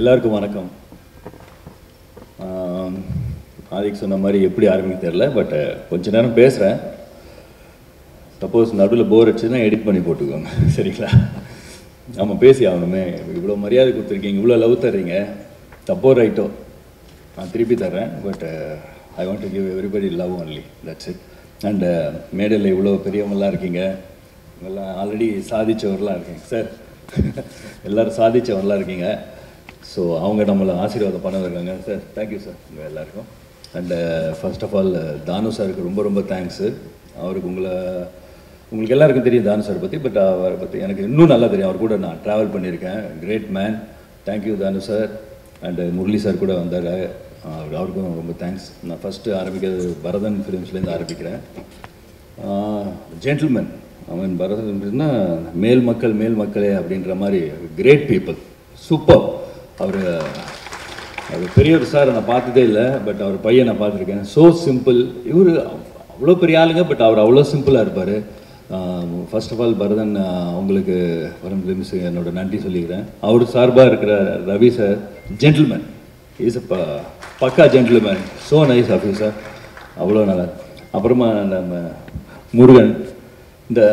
எல்லாருக்கும் வணக்கம். ஆதிக் சொன்ன மாதிரி எப்படி ஆரம்பிக்க தெரியல, பட் கொஞ்ச நேரம் பேசுகிறேன். சப்போஸ் நடுவில் போர் அடிச்சுன்னா எடிட் பண்ணி போட்டுக்கோங்க, சரிங்களா? நம்ம பேசி ஆகணுமே. இவ்வளோ மரியாதை கொடுத்துருக்கீங்க, இவ்வளோ லவ் தர்றீங்க, தப்போ ரைட்டோ நான் திருப்பி தர்றேன். But I want to give everybody love only, that's it. And மேடையில் இவ்வளோ பெரியவங்களாம் இருக்கீங்க, இவங்கெல்லாம் ஆல்ரெடி சாதித்தவர்களாம் இருக்கீங்க சார். எல்லோரும் சாதித்தவங்களாம் இருக்கீங்க. ஸோ அவங்க நம்மளை ஆசீர்வாதம் பண்ண இருக்காங்க சார். தேங்க்யூ சார் உங்கள் எல்லாருக்கும். அண்டு ஃபர்ஸ்ட் ஆஃப் ஆல் தானு சாருக்கு ரொம்ப ரொம்ப தேங்க்ஸு. அவருக்கு உங்களுக்கு எல்லாருக்கும் தெரியும் தானு சார் பற்றி, பட் அவரை பற்றி எனக்கு இன்னும் நல்லா தெரியும். அவர் கூட நான் ட்ராவல் பண்ணியிருக்கேன். Great man. Thank you Thanu sir. And Murali sir கூட வந்தார், அவருக்கும் ரொம்ப தேங்க்ஸ். நான் ஃபஸ்ட்டு ஆரம்பிக்கிறது பரதன் ஃபிலிம்ஸ்லேருந்து ஆரம்பிக்கிறேன். ஜென்டில்மேன், அவன் பரதன் ஃபிலிம்ஸ்னா மேல் மக்களே அப்படின்ற மாதிரி கிரேட் பீப்புள், சூப்பர். அவர் பெரியவர் சார் நான் பார்த்ததே இல்லை, பட் அவர் பையன் நான் பார்த்துருக்கேன். So simple. இவர் அவ்வளோ பெரிய ஆளுங்க, பட் அவர் அவ்வளோ சிம்பிளாக இருப்பார். ஃபர்ஸ்ட் ஆஃப் ஆல் பரதன் அவங்களுக்கு பரதன் ஃபிலிம்ஸ் என்னோட நன்றி சொல்லிக்கிறேன். அவர் சார்பாக இருக்கிற Ravi sir, gentleman, is a பக்கா ஜென்டில்மேன். ஸோ நைஸ் ஆஃபீஸர், அவ்வளோ நல்லா. அப்புறமா நம்ம முருகன், இந்த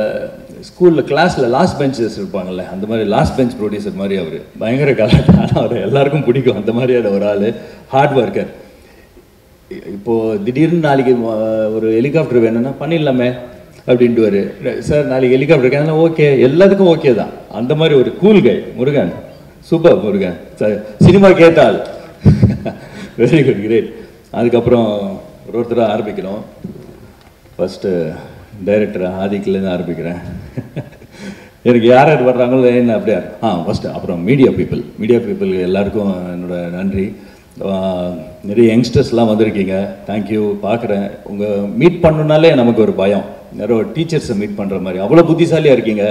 ஸ்கூலில் கிளாஸில் லாஸ்ட் பெஞ்சஸ் இருப்பாங்கள்ல, அந்த மாதிரி லாஸ்ட் பெஞ்ச் ப்ரொடியூசர் மாதிரி அவர் பயங்கர கலாட்டா. ஆனால் அவர் எல்லாருக்கும் பிடிக்கும். அந்த மாதிரியான ஒரு ஆள், ஹார்ட் ஒர்க்கர். இப்போது திடீர்னு நாளைக்கு ஒரு ஹெலிகாப்டர் வேணும்னா பண்ணிடலாமே அப்படின்ட்டு வரு சார். நாளைக்கு ஹெலிகாப்டர் இருக்கா, ஓகே, எல்லாத்துக்கும் ஓகே தான். அந்த மாதிரி ஒரு கூல் கை Murugan, super Murugan sir. Cinema கேட்டால் வெரி குட், கிரேட். அதுக்கப்புறம் ஒருத்தராக ஆரம்பிக்கணும். ஃபஸ்ட்டு டைரக்டர் ஆதிக்கிலேருந்து ஆரம்பிக்கிறேன். எனக்கு யார் யார் வர்றாங்களோ என்ன அப்படியே ஃபஸ்ட்டு. அப்புறம் மீடியா பீப்புள் எல்லாருக்கும் என்னோட நன்றி. நிறைய யங்ஸ்டர்ஸ்லாம் வந்திருக்கீங்க, தேங்க்யூ. பார்க்குறேன் உங்கள் மீட் பண்ணுனாலே நமக்கு ஒரு பயம். நிறைய டீச்சர்ஸை மீட் பண்ணுற மாதிரி அவ்வளோ புத்திசாலியாக இருக்கீங்க.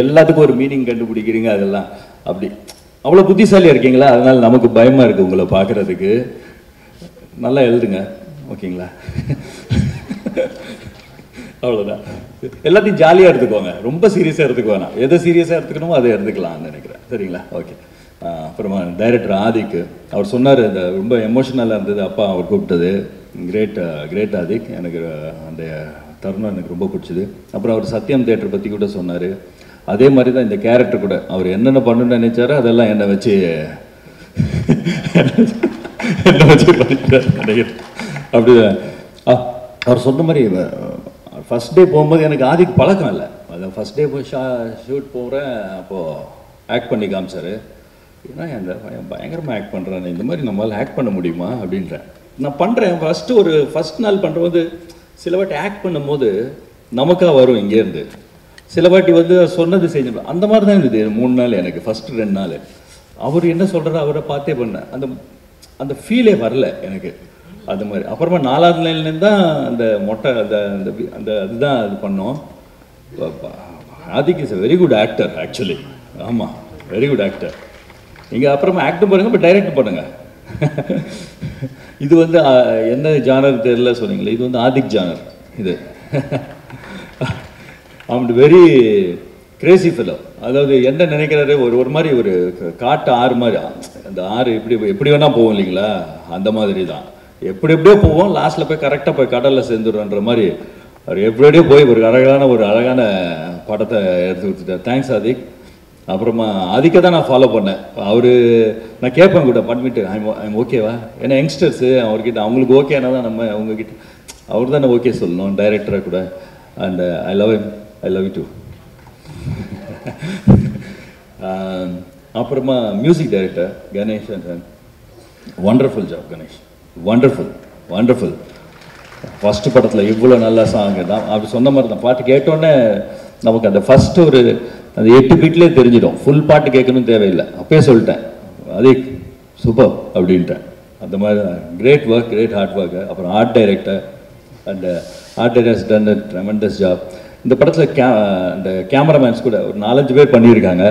எல்லாத்துக்கும் ஒரு மீனிங் கண்டுபிடிக்கிறீங்க, அதெல்லாம் அப்படி அவ்வளோ புத்திசாலியாக இருக்கீங்களா, அதனால் நமக்கு பயமாக இருக்குது உங்களை பார்க்குறதுக்கு. நல்லா எழுதுங்க, ஓகேங்களா? அவ்வளோதான். எல்லாத்தையும் ஜாலியாக எடுத்துக்கோங்க, ரொம்ப சீரியஸாக எடுத்துக்க வேணாம். எதை சீரியஸாக எடுத்துக்கணுமோ அதை எடுத்துக்கலாம்னு நினைக்கிறேன், சரிங்களா? ஓகே. அப்புறமா டைரக்டர் ஆதிக், அவர் சொன்னார், இந்த ரொம்ப எமோஷனலாக இருந்தது அப்பா அவர் கூப்பிட்டது. கிரேட் ஆதிக். எனக்கு அந்த தருணம் எனக்கு ரொம்ப பிடிச்சிது. அப்புறம் அவர் சத்யம் தேட்டர் பற்றி கூட சொன்னார். அதே மாதிரி தான் இந்த கேரக்டர் கூட அவர் என்னென்ன பண்ணணும்னு நினைச்சாரோ அதெல்லாம் என்னை வச்சு பண்ணிக்கிறார் நினைக்கிறேன். அப்படிதான் அவர் சொன்ன மாதிரி. ஃபஸ்ட் டே போகும்போது எனக்கு ஆதிக்கு பழக்கம் இல்லை. அதை ஃபஸ்ட் டே போய் ஷூட் போகிறேன். அப்போது ஆக்ட் பண்ணி காமிச்சார். ஏன்னா அந்த பயங்கரமாக ஆக்ட் பண்ணுறான், இந்த மாதிரி நம்மளால் ஆக்ட் பண்ண முடியுமா அப்படின்றேன். நான் பண்ணுறேன். ஃபஸ்ட் நாள் பண்ணும்போது சில வாட்டி ஆக்ட் பண்ணும்போது நமக்காக வரும் இங்கேருந்து, சில வாட்டி சொன்னது செஞ்சு அந்த மாதிரி தான் இருந்தது 3 நாள் எனக்கு. ஃபஸ்ட்டு 2 நாள் அவர் என்ன சொல்கிறாரோ அவரை பார்த்தே பண்ணேன். அந்த ஃபீலே வரல எனக்கு அது மாதிரி. அப்புறமா 4ஆவது நாள்லேருந்து தான் அந்த மொட்டை அதுதான் அது பண்ணோம். Adhik is very good actor actually. ஆமாம், வெரி குட் ஆக்டர். நீங்கள் அப்புறமா ஆக்டும் பண்ணுங்க, பட் டைரக்ட் பண்ணுங்கள். இது என்ன ஜானர் தெரியல சொன்னீங்களே, இது ஆதிக் ஜானர். இது அவன் வெரி கிரேசி ஃபெல்லோ. அதாவது என்ன நினைக்கிறாரு, ஒரு மாதிரி ஒரு காட்டு ஆறு மாதிரி. அந்த ஆறு எப்படி வேணால் போவோம் இல்லைங்களா, அந்த மாதிரி தான். எப்படியோ போவோம், லாஸ்ட்டில் போய் கரெக்டாக போய் கடலில் சேர்ந்துடுன்ற மாதிரி. அவர் எப்படியோ போய் ஒரு அழகான படத்தை எடுத்து கொடுத்துட்டார். தேங்க்ஸ் ஆதிக். அப்புறமா ஆதிக்கை தான் நான் ஃபாலோ பண்ணேன். நான் கேட்பேன் கூட பண்ணிட்டு ஐம் ஓகேவா, ஏன்னா யங்ஸ்டர்ஸு அவர்கிட்ட அவங்களுக்கு ஓகேனா தான் நம்ம அவங்கக்கிட்ட அவர் தானே ஓகே சொல்லணும், டைரக்டராக கூட. And I love you too. அப்புறமா music director Ganesh. Wonderful job Ganesh, wonderful. First படத்தில் இவ்வளோ நல்லா சாங் தான். அப்படி சொன்ன மாதிரி தான். பாட்டு கேட்டோன்னே நமக்கு அந்த ஃபஸ்ட்டு அந்த 8 பீட்லேயே தெரிஞ்சிடும். ஃபுல் பாட்டு கேட்கணும்னு தேவையில்லை, அப்பயே சொல்லிட்டேன் அதே சூப்பர் அப்படின்ட்டேன். அந்த மாதிரி great work, great hard work. அப்புறம் art director and art directors done a tremendous job. இந்த படத்தில் அந்த கேமராமேன்ஸ் கூட ஒரு 4-5 பேர் பண்ணியிருக்காங்க.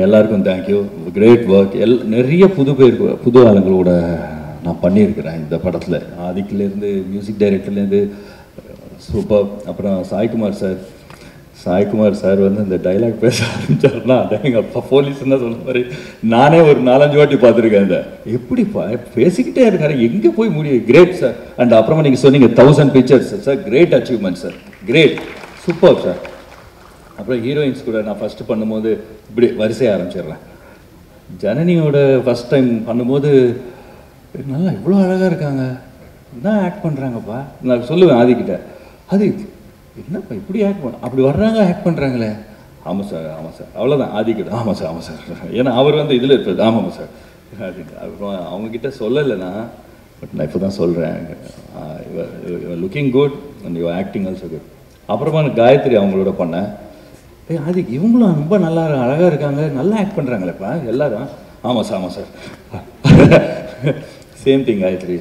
எல்லாருக்கும் தேங்க்யூ, கிரேட் ஒர்க். நிறைய புது ஆளுங்களோட நான் பண்ணியிருக்கிறேன் இந்த படத்தில். ஆதிக்கிலேருந்து மியூசிக் டைரக்டர்லேருந்து சூப்பர். அப்புறம் சாய்குமார் சார் சாய்குமார் சார் வந்து இந்த டைலாக் பேச ஆரம்பிச்சாருன்னா அதான் எங்கள் அப்பா போலீஸ்ன்னு சொன்ன மாதிரி நானே ஒரு 4-5 வாட்டி பார்த்துருக்கேன். இந்த எப்படிப்பா பேசிக்கிட்டே இருக்காரு, எங்கே போய் முடியும். Great sir. அண்ட் அப்புறமா நீங்கள் சொன்னீங்க 1000 pictures sir, great achievement sir, great, super sir. அப்புறம் ஹீரோயின்ஸ் கூட நான் ஃபஸ்ட்டு பண்ணும்போது இப்படி வரிசையாக ஆரம்பிச்சிடுறேன். ஜனனியோட ஃபஸ்ட் டைம் பண்ணும்போது நல்லா இவ்வளோ அழகாக இருக்காங்க, என்ன ஆக்ட் பண்ணுறாங்கப்பா. நான் சொல்லுவேன் ஆதிக்கிட்ட, அது என்னப்பா இப்படி ஆக்ட் பண்ண, அப்படி வர்றாங்க ஆக்ட் பண்ணுறாங்களே. ஆமாம் சார், ஆமாம் சார், அவ்வளோதான். ஆதிக்கிட்ட ஆமாம் சார், ஆமாம் சார். ஏன்னா அவர் வந்து இதில் இருப்பது. ஆமாம் சார். அப்புறம் அவங்கக்கிட்ட சொல்லலைன்னா, பட் நான் இப்போ தான் சொல்கிறேன், looking good and your acting also good. அப்புறமா காயத்ரி அவங்களோட பண்ணேன். அது இவங்களும் ரொம்ப நல்லா அழகாக இருக்காங்க, நல்லா ஆக்ட் பண்ணுறாங்களேப்பா எல்லாரும். ஆமாம் சார், ஆமாம் சார். சேம் திங் காயத்ரி,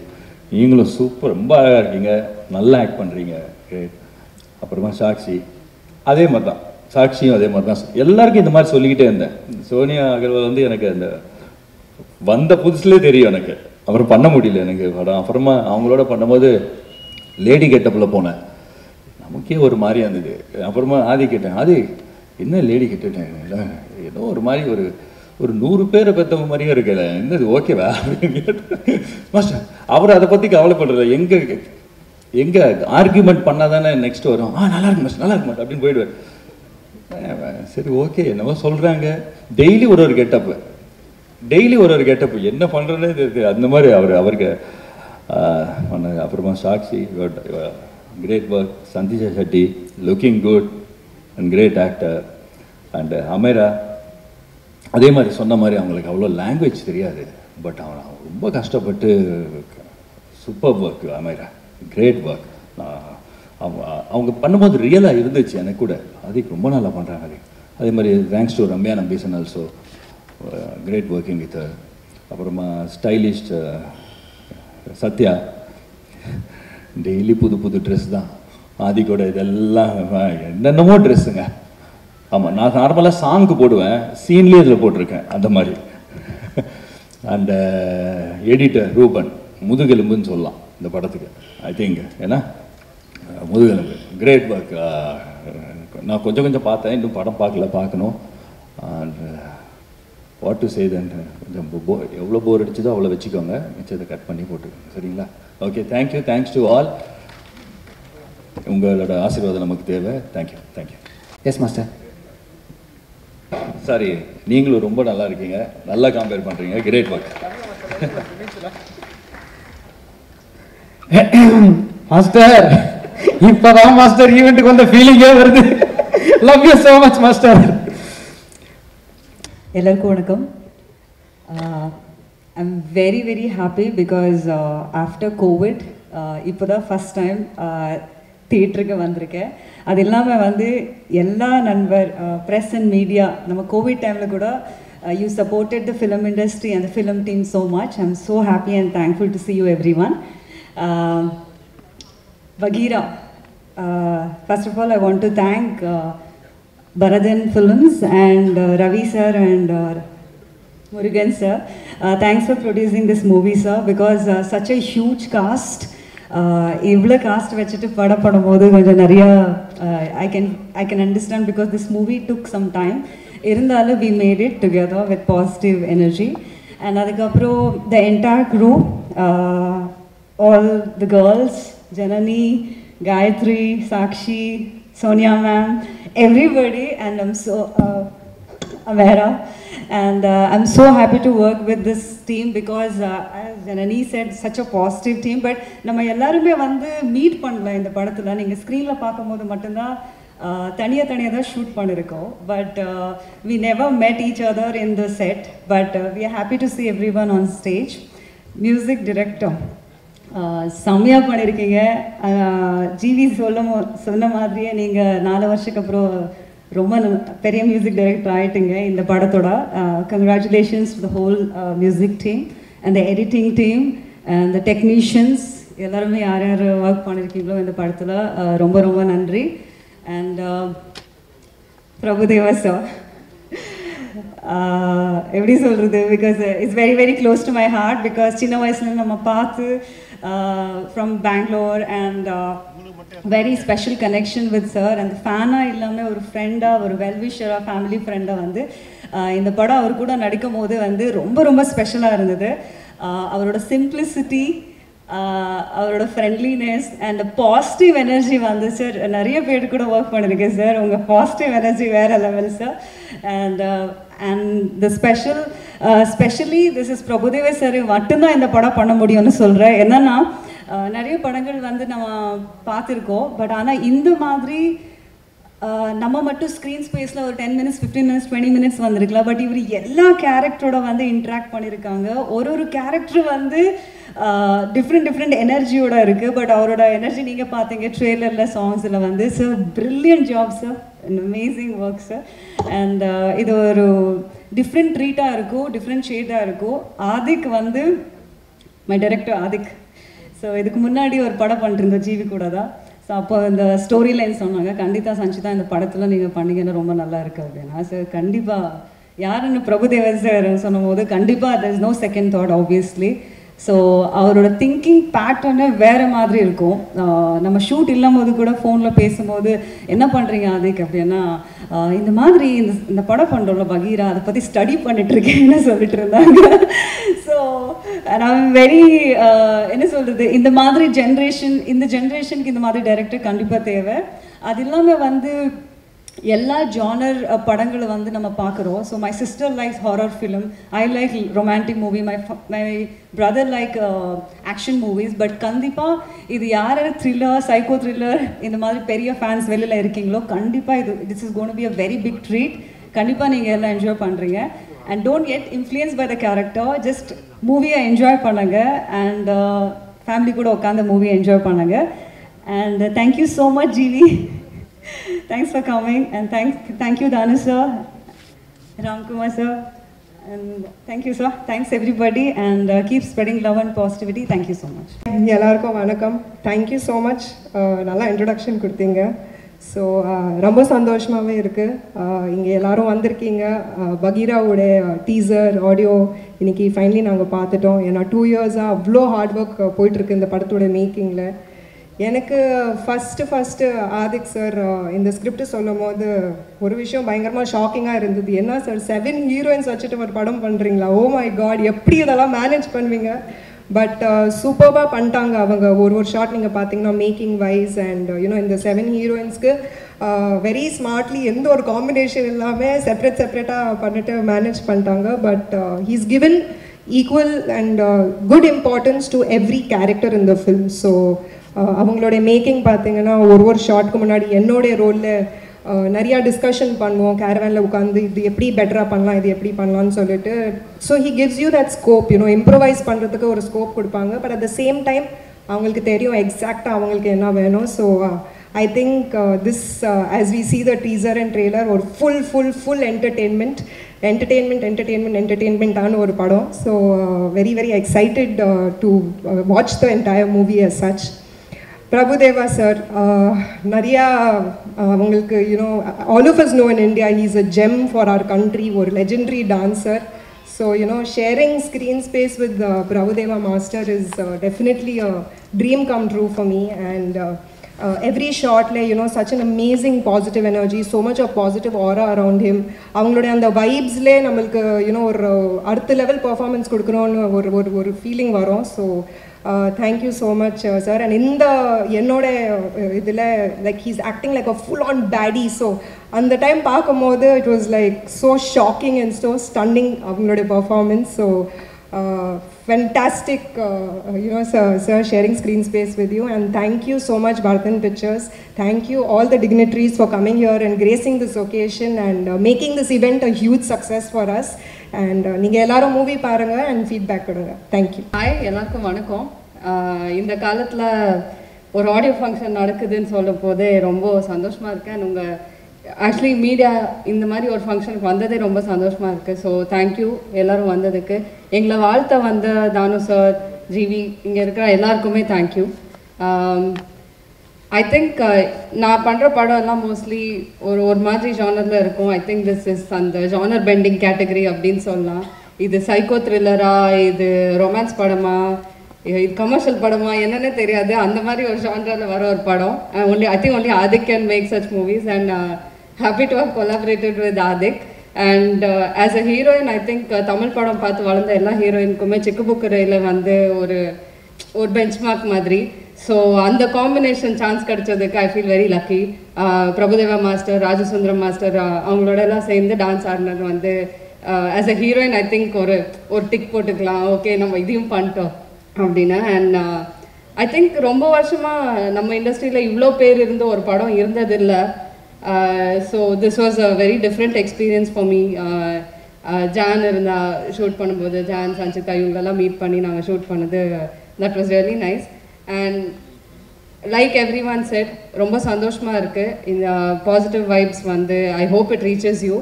நீங்களும் சூப்பர், ரொம்ப அழகாக இருக்கீங்க, நல்லா ஆக்ட் பண்ணுறீங்க. அப்புறமா சாக்ஷி அதே மாதிரி தான், சாக்ஷியும் அதே மாதிரி தான். எல்லாருக்கும் இந்த மாதிரி சொல்லிக்கிட்டே இருந்தேன். சோனியா அகர்வால் வந்து எனக்கு அந்த வந்த புதுசுலேயே தெரியும் எனக்கு, அப்புறம் பண்ண முடியல எனக்கு படம். அப்புறமா அவங்களோட பண்ணும்போது லேடி கெட்டப்பில் போனேன், நமக்கே ஒரு மாதிரியா இருந்தது. அப்புறமா ஆதி கேட்டேன், ஆதி என்ன லேடி கேட்டுட்டேன், ஏதோ ஒரு மாதிரி ஒரு 100 பேரை பெற்றவங்க மாதிரியே இருக்கல, என்னது ஓகேவா அப்படின்னு கேட்டேன். மாஸ்டர் அவர் அதை பற்றி கவலைப்படுறதில்ல, எங்கே ஆர்கியூமெண்ட் பண்ணால் தானே நெக்ஸ்ட் வரும். நல்லா இருக்கு மாஸ்டர், நல்லா இருக்கு மாஸ்டர் அப்படின்னு போயிடுவார். சரி ஓகே, என்னவோ சொல்கிறாங்க. டெய்லி ஒரு கெட்டப்பு, டெய்லி ஒரு கெட்டப்பு, என்ன பண்ணுறதே தெரியுது. அந்த மாதிரி அவருக்கு பண்ணாங்க. அப்புறமா Sakshi, great work. Sandeesha Shetty, looking good and great actor. And Amera அதே மாதிரி சொன்ன மாதிரி அவங்களுக்கு அவ்வளோ லாங்குவேஜ் தெரியாது, பட் அவன் ரொம்ப கஷ்டப்பட்டு super work. Amera great work. அவங்க பண்ணும்போது ரியலாக இருந்துச்சு எனக்கு கூட. அதுக்கு ரொம்ப நல்லா பண்ணுறாங்க. அதே மாதிரி thanks to Ramya Nambeesan also, great working with. அப்புறமா ஸ்டைலிஸ்ட் சத்யா, டெய்லி புது ட்ரெஸ் தான். ஆதி கூட இதெல்லாம் என்னென்னமோ ட்ரெஸ்ஸுங்க. ஆமாம், நான் நார்மலாக சாங்கு போடுவேன், சீன்லேயே இதில் போட்டிருக்கேன் அந்த மாதிரி. அண்ட் எடிட்டர் ரூபன், முதுகெலும்புன்னு சொல்லலாம் இந்த படத்துக்கு, ஐ திங்க். ஏன்னா முதுகெலும்பு கிரேட் ஒர்க். நான் கொஞ்சம் பார்த்தேன், இன்னும் படம் பார்க்கணும். அண்ட் வாட் டு சே தென், கொஞ்சம் எவ்வளோ போர் அடிச்சதோ அவ்வளோ வச்சுக்கோங்க, மிச்சத்தை கட் பண்ணி போட்டுக்கோங்க, சரிங்களா? Okay, thank you, thanks to all. உங்களோட ஆசீர்வாதம் நமக்கு தேவை. Thank you, thank you. Yes master. Sorry, நீங்களும் ரொம்ப நல்லா இருக்கீங்க, நல்லா கம்பேர் பண்ணுறீங்க, கிரேட் ஒர்க். மாஸ்டர் இப்போதான் மாஸ்டர் ஈவெண்ட்டுக்கு வந்த ஃபீலிங்கே வருது. Love you so much master. எல்லாருக்கும் வணக்கம். I'm very very happy because after Covid இப்போ தான் ஃபஸ்ட் டைம் தியேட்டருக்கு வந்திருக்கேன். அது இல்லாமல் வந்து எல்லா நண்பர் ப்ரெஸ் அண்ட் மீடியா, நம்ம கோவிட் டைமில் கூட you supported the film industry and the film team so much. I am so happy and thankful to C you every one. Bagheera, first of all I want to thank Bharadhan Films and Ravi sir and Murugan sir. Thanks for producing this movie sir, because such a huge cast, இவ்வளோ cost வச்சுட்டு படம் பண்ணும்போது கொஞ்சம் நிறையா I can understand because this movie took some time. இருந்தாலும் we made it together with positive energy. And அதுக்கப்புறம் the entire crew, all the girls, Janani, Gayatri, Sakshi, Sonia ma'am, everybody, and I'm so Amera, and I'm so happy to work with this team because as Janani said, such a positive team. But நம்ம எல்லாருமே வந்து meet பண்ணல இந்த படத்துல. நீங்க ஸ்க்ரீன்ல பார்க்கும்போது மட்டும்தான் தனியாக தான் ஷூட் பண்ணியிருக்கோம். But we never met each other in the set, but we are happy to see everyone on stage. Music director செம்மையாக பண்ணியிருக்கீங்க. ஜிவி சொன்ன மாதிரியே நீங்கள் 4 வருஷத்துக்கு அப்புறம் ரொம்ப பெரிய மியூசிக் டைரக்டர் ஆகிட்டீங்க இந்த படத்தோட. Congratulations to the whole music team and the editing team and the technicians எல்லாருமே யார் யார் ஒர்க் பண்ணியிருக்கீங்களோ இந்த படத்தில் ரொம்ப ரொம்ப நன்றி. அண்ட் பிரபுதேவா சார், எப்படி சொல்கிறது, because it's very very close to my heart. Because சின்ன வயசுலேருந்து நம்ம பார்த்து from Bangalore and very special connection with sir. அந்த ஃபேனாக இல்லாமல் ஒரு ஃப்ரெண்டாக, ஒரு வெல்விஷராக, ஃபேமிலி ஃப்ரெண்டாக வந்து இந்த படம் அவர் கூட நடிக்கும் போது வந்து ரொம்ப ரொம்ப ஸ்பெஷலாக இருந்தது. அவரோட சிம்பிளிசிட்டி, அவரோட ஃப்ரெண்ட்லினஸ் அண்ட் பாசிட்டிவ் எனர்ஜி வந்து சார், நிறைய பேர் கூட ஒர்க் பண்ணியிருக்கேன் சார், உங்கள் பாசிட்டிவ் எனர்ஜி வேறு level sir. And the specially this is Prabhudeva sir மட்டும்தான் இந்த படம் பண்ண முடியும்னு சொல்கிறேன். என்னென்னா நிறைய படங்கள் வந்து நம்ம பார்த்துருக்கோம், பட் ஆனால் இந்த மாதிரி நம்ம மட்டும் ஸ்க்ரீன் ஸ்பேஸில் ஒரு 10 minutes 15 minutes 20 minutes வந்திருக்கலாம். பட் இவர் எல்லா கேரக்டரோட வந்து இன்ட்ராக்ட் பண்ணியிருக்காங்க. ஒரு கேரக்டர் வந்து டிஃப்ரெண்ட் எனர்ஜியோட இருக்குது. பட் அவரோட எனர்ஜி நீங்கள் பார்த்தீங்க ட்ரெய்லரில், சாங்ஸில் வந்து. Sir brilliant job sir, amazing work sir. And இது ஒரு டிஃப்ரெண்ட் ட்ரீட்டாக இருக்கும், டிஃப்ரெண்ட் ஷேடாக இருக்கும். ஆதிக் வந்து மை டைரக்டர் ஆதிக். ஸோ இதுக்கு முன்னாடி ஒரு படம் பண்ணிருந்தோம் ஜிவி கூட தான். ஸோ அப்போ இந்த ஸ்டோரி லைன் சொன்னாங்க, கண்டிப்பாக சஞ்சிதா இந்த படத்தில் நீங்கள் பண்ணீங்கன்னா ரொம்ப நல்லா இருக்குது அப்படின்னா. சார் கண்டிப்பாக யாருன்னு பிரபுதேவா சார் சொன்னும் போது கண்டிப்பாக there is no second thought obviously. So அவரோட திங்கிங் பேட்டர்னு வேறு மாதிரி இருக்கும். நம்ம ஷூட் இல்லாமோது கூட ஃபோனில் பேசும்போது என்ன பண்ணுறீங்க அதுக்கு அப்படின்னா, இந்த மாதிரி இந்த படம் பண்ணுறோம்ல பகீரா, அதை பற்றி ஸ்டடி பண்ணிட்டுருக்கேன்னு சொல்லிட்டு இருந்தாங்க. ஸோ நான் வெரி என்ன சொல்கிறது, இந்த மாதிரி இந்த ஜென்ரேஷனுக்கு இந்த மாதிரி டைரக்டர் கண்டிப்பாக தேவை. அது இல்லாமல் வந்து எல்லா ஜானர் படங்களை வந்து நம்ம பார்க்குறோம். So my sister likes horror film, I like romantic movie, my brother like action movies. But கண்டிப்பாக இது யார் த்ரில்லர், சைக்கோ த்ரில்லர் இந்த மாதிரி பெரிய ஃபேன்ஸ் வெளியில் இருக்கீங்களோ கண்டிப்பாக this is gonna be a very big treat. கண்டிப்பாக நீங்கள் எல்லாம் என்ஜாய் பண்ணுறீங்க. And don't get influence by the character, just மூவியை என்ஜாய் பண்ணுங்கள். அண்ட் ஃபேமிலி கூட உட்காந்து மூவியை என்ஜாய் பண்ணுங்கள். And thank you so much GV. Thanks for coming, and thank you Danu sir, Ramkumar sir, and thank you sir. Thanks everybody, and keep spreading love and positivity. Thank you so much. எல்லாருக்கும் வணக்கம். Thank you so much. நல்லா introduction கொடுத்தீங்க. So ரொம்ப சந்தோஷமாகவே இருக்குது. இங்கே எல்லோரும் வந்திருக்கீங்க. பகீராவோட teaser audio இன்னைக்கு ஃபைனலி நாங்கள் பார்த்துட்டோம். ஏன்னா 2 years-ஆக அவ்வளோ ஹார்ட் ஒர்க் போயிட்டுருக்கு இந்த படத்தோட மேக்கிங்கில். எனக்கு ஃபஸ்ட்டு ஆதிக் சார் இந்த ஸ்கிரிப்ட் சொல்லும் போது ஒரு விஷயம் பயங்கரமாக ஷாக்கிங்காக இருந்தது. என்ன சார் 7 heroines வச்சுட்டு ஒரு படம் பண்ணுறீங்களா? ஓ மை காட், எப்படி இதெல்லாம் மேனேஜ் பண்ணுவீங்க? பட் சூப்பராக பண்ணிட்டாங்க அவங்க. ஒரு ஷாட் நீங்கள் பார்த்தீங்கன்னா மேக்கிங் வைஸ் அண்ட் யூனோ இந்த 7 heroinesக்கு வெரி ஸ்மார்ட்லி எந்த ஒரு காம்பினேஷன் இல்லாமல் செப்பரேட்டாக பண்ணிட்டு மேனேஜ் பண்ணிட்டாங்க. But he's given equal and good importance to every character in the film. So அவங்களுடைய மேக்கிங் பார்த்தீங்கன்னா ஒரு ஷார்ட்க்கு முன்னாடி என்னுடைய ரோலில் நிறையா டிஸ்கஷன் பண்ணுவோம் கேரவேனில் உட்காந்து, இது எப்படி பெட்டராக பண்ணலாம், இது எப்படி பண்ணலான்னு சொல்லிட்டு. So he gives you that scope, you know improvise பண்ணுறதுக்கு ஒரு ஸ்கோப் கொடுப்பாங்க. But at the same time அவங்களுக்கு தெரியும் எக்ஸாக்டாக அவங்களுக்கு என்ன வேணும். So I think this as we see the teaser and trailer ஒரு ஃபுல் என்டர்டெயின்மெண்ட்டான ஒரு படம். So very very excited to watch the entire movie as such. Prabhudeva sir நிறையா அவங்களுக்கு you know all of us know in India he is a gem for our country, ஒரு legendary dancer. So you know sharing screen space with Prabhudeva master is definitely a dream come true for me. And every shot you know such an amazing positive energy, so much of positive aura around him. அவங்களுடைய அந்த வைப்ஸ்லே நம்மளுக்கு you know ஒரு அடுத்த level performance கொடுக்கணும்னு ஒரு feeling வரும். So thank you so much sir. And இந்த என்னோட இதில் like he's acting like a full on baddie. So அந்த டைம் பார்க்கும்போது it was like so shocking and so stunning அவங்களுடைய performance. So fantastic you know sir sharing screen space with you. And thank you so much Bharathan Pictures, thank you all the dignitaries for coming here and gracing this occasion and making this event a huge success for us. And நீங்கள் எல்லாரும் movie பாருங்கள் and feedback கொடுங்க. Thank you. Hi, எல்லாருக்கும் வணக்கம். இந்த காலத்தில் ஒரு audio function நடக்குதுன்னு சொல்லும் போதே ரொம்ப சந்தோஷமாக இருக்கேன். உங்கள் ஆக்சுவலி மீடியா இந்த மாதிரி ஒரு ஃபங்க்ஷனுக்கு வந்ததே ரொம்ப சந்தோஷமாக இருக்குது. ஸோ தேங்க்யூ எல்லோரும் வந்ததுக்கு. எங்களை வாழ்த்த வந்த தானு சார், ஜிவி, இங்கே இருக்கிற எல்லாருக்குமே தேங்க்யூ. ஐ திங்க் நான் பண்ணுற படம் எல்லாம் மோஸ்ட்லி ஒரு மாதிரி ஜானரில் இருக்கும். ஐ திங்க் திஸ் இஸ் அந்த ஜானர் பெண்டிங் கேட்டகரி அப்படின்னு சொல்லலாம். இது சைக்கோ த்ரில்லரா, இது ரொமான்ஸ் படமா, இது கமர்ஷியல் படமா என்னன்னே தெரியாது, அந்த மாதிரி ஒரு ஜானரில் வர ஒரு படம். I think only Adhik can make such movies and happy to have collaborated with Adhik. And as a heroine I think Tamil படம் பார்த்து வளர்ந்த எல்லா ஹீரோயினுக்குமே சிக்கு புக்கு ரயில வந்து ஒரு பெஞ்ச்மார்க் மாதிரி. ஸோ அந்த காம்பினேஷன் சான்ஸ் கிடைச்சதுக்கு I feel very lucky. Prabhudeva master, Rajasundaram master அவங்களோட எல்லாம் சேர்ந்து டான்ஸ் ஆடினது வந்து as a heroine I think ஒரு டிக் போட்டுக்கலாம், ஓகே நம்ம இதையும் பண்ணிட்டோம் அப்படின்னு. அண்ட் ஐ திங்க் ரொம்ப வருஷமாக நம்ம இண்டஸ்ட்ரியில் இவ்வளோ பேர் இருந்து ஒரு படம் இருந்ததில்லை. So this was a very different experience for me. John இருந்தால் ஷூட் பண்ணும்போது ஜான், சஞ்சிதா இவங்களெல்லாம் மீட் பண்ணி நாங்கள் ஷூட் பண்ணது, that was really nice. And like every one set, ரொம்ப சந்தோஷமாக இருக்குது. இந்த பாசிட்டிவ் வைப்ஸ் வந்து I hope it reaches you.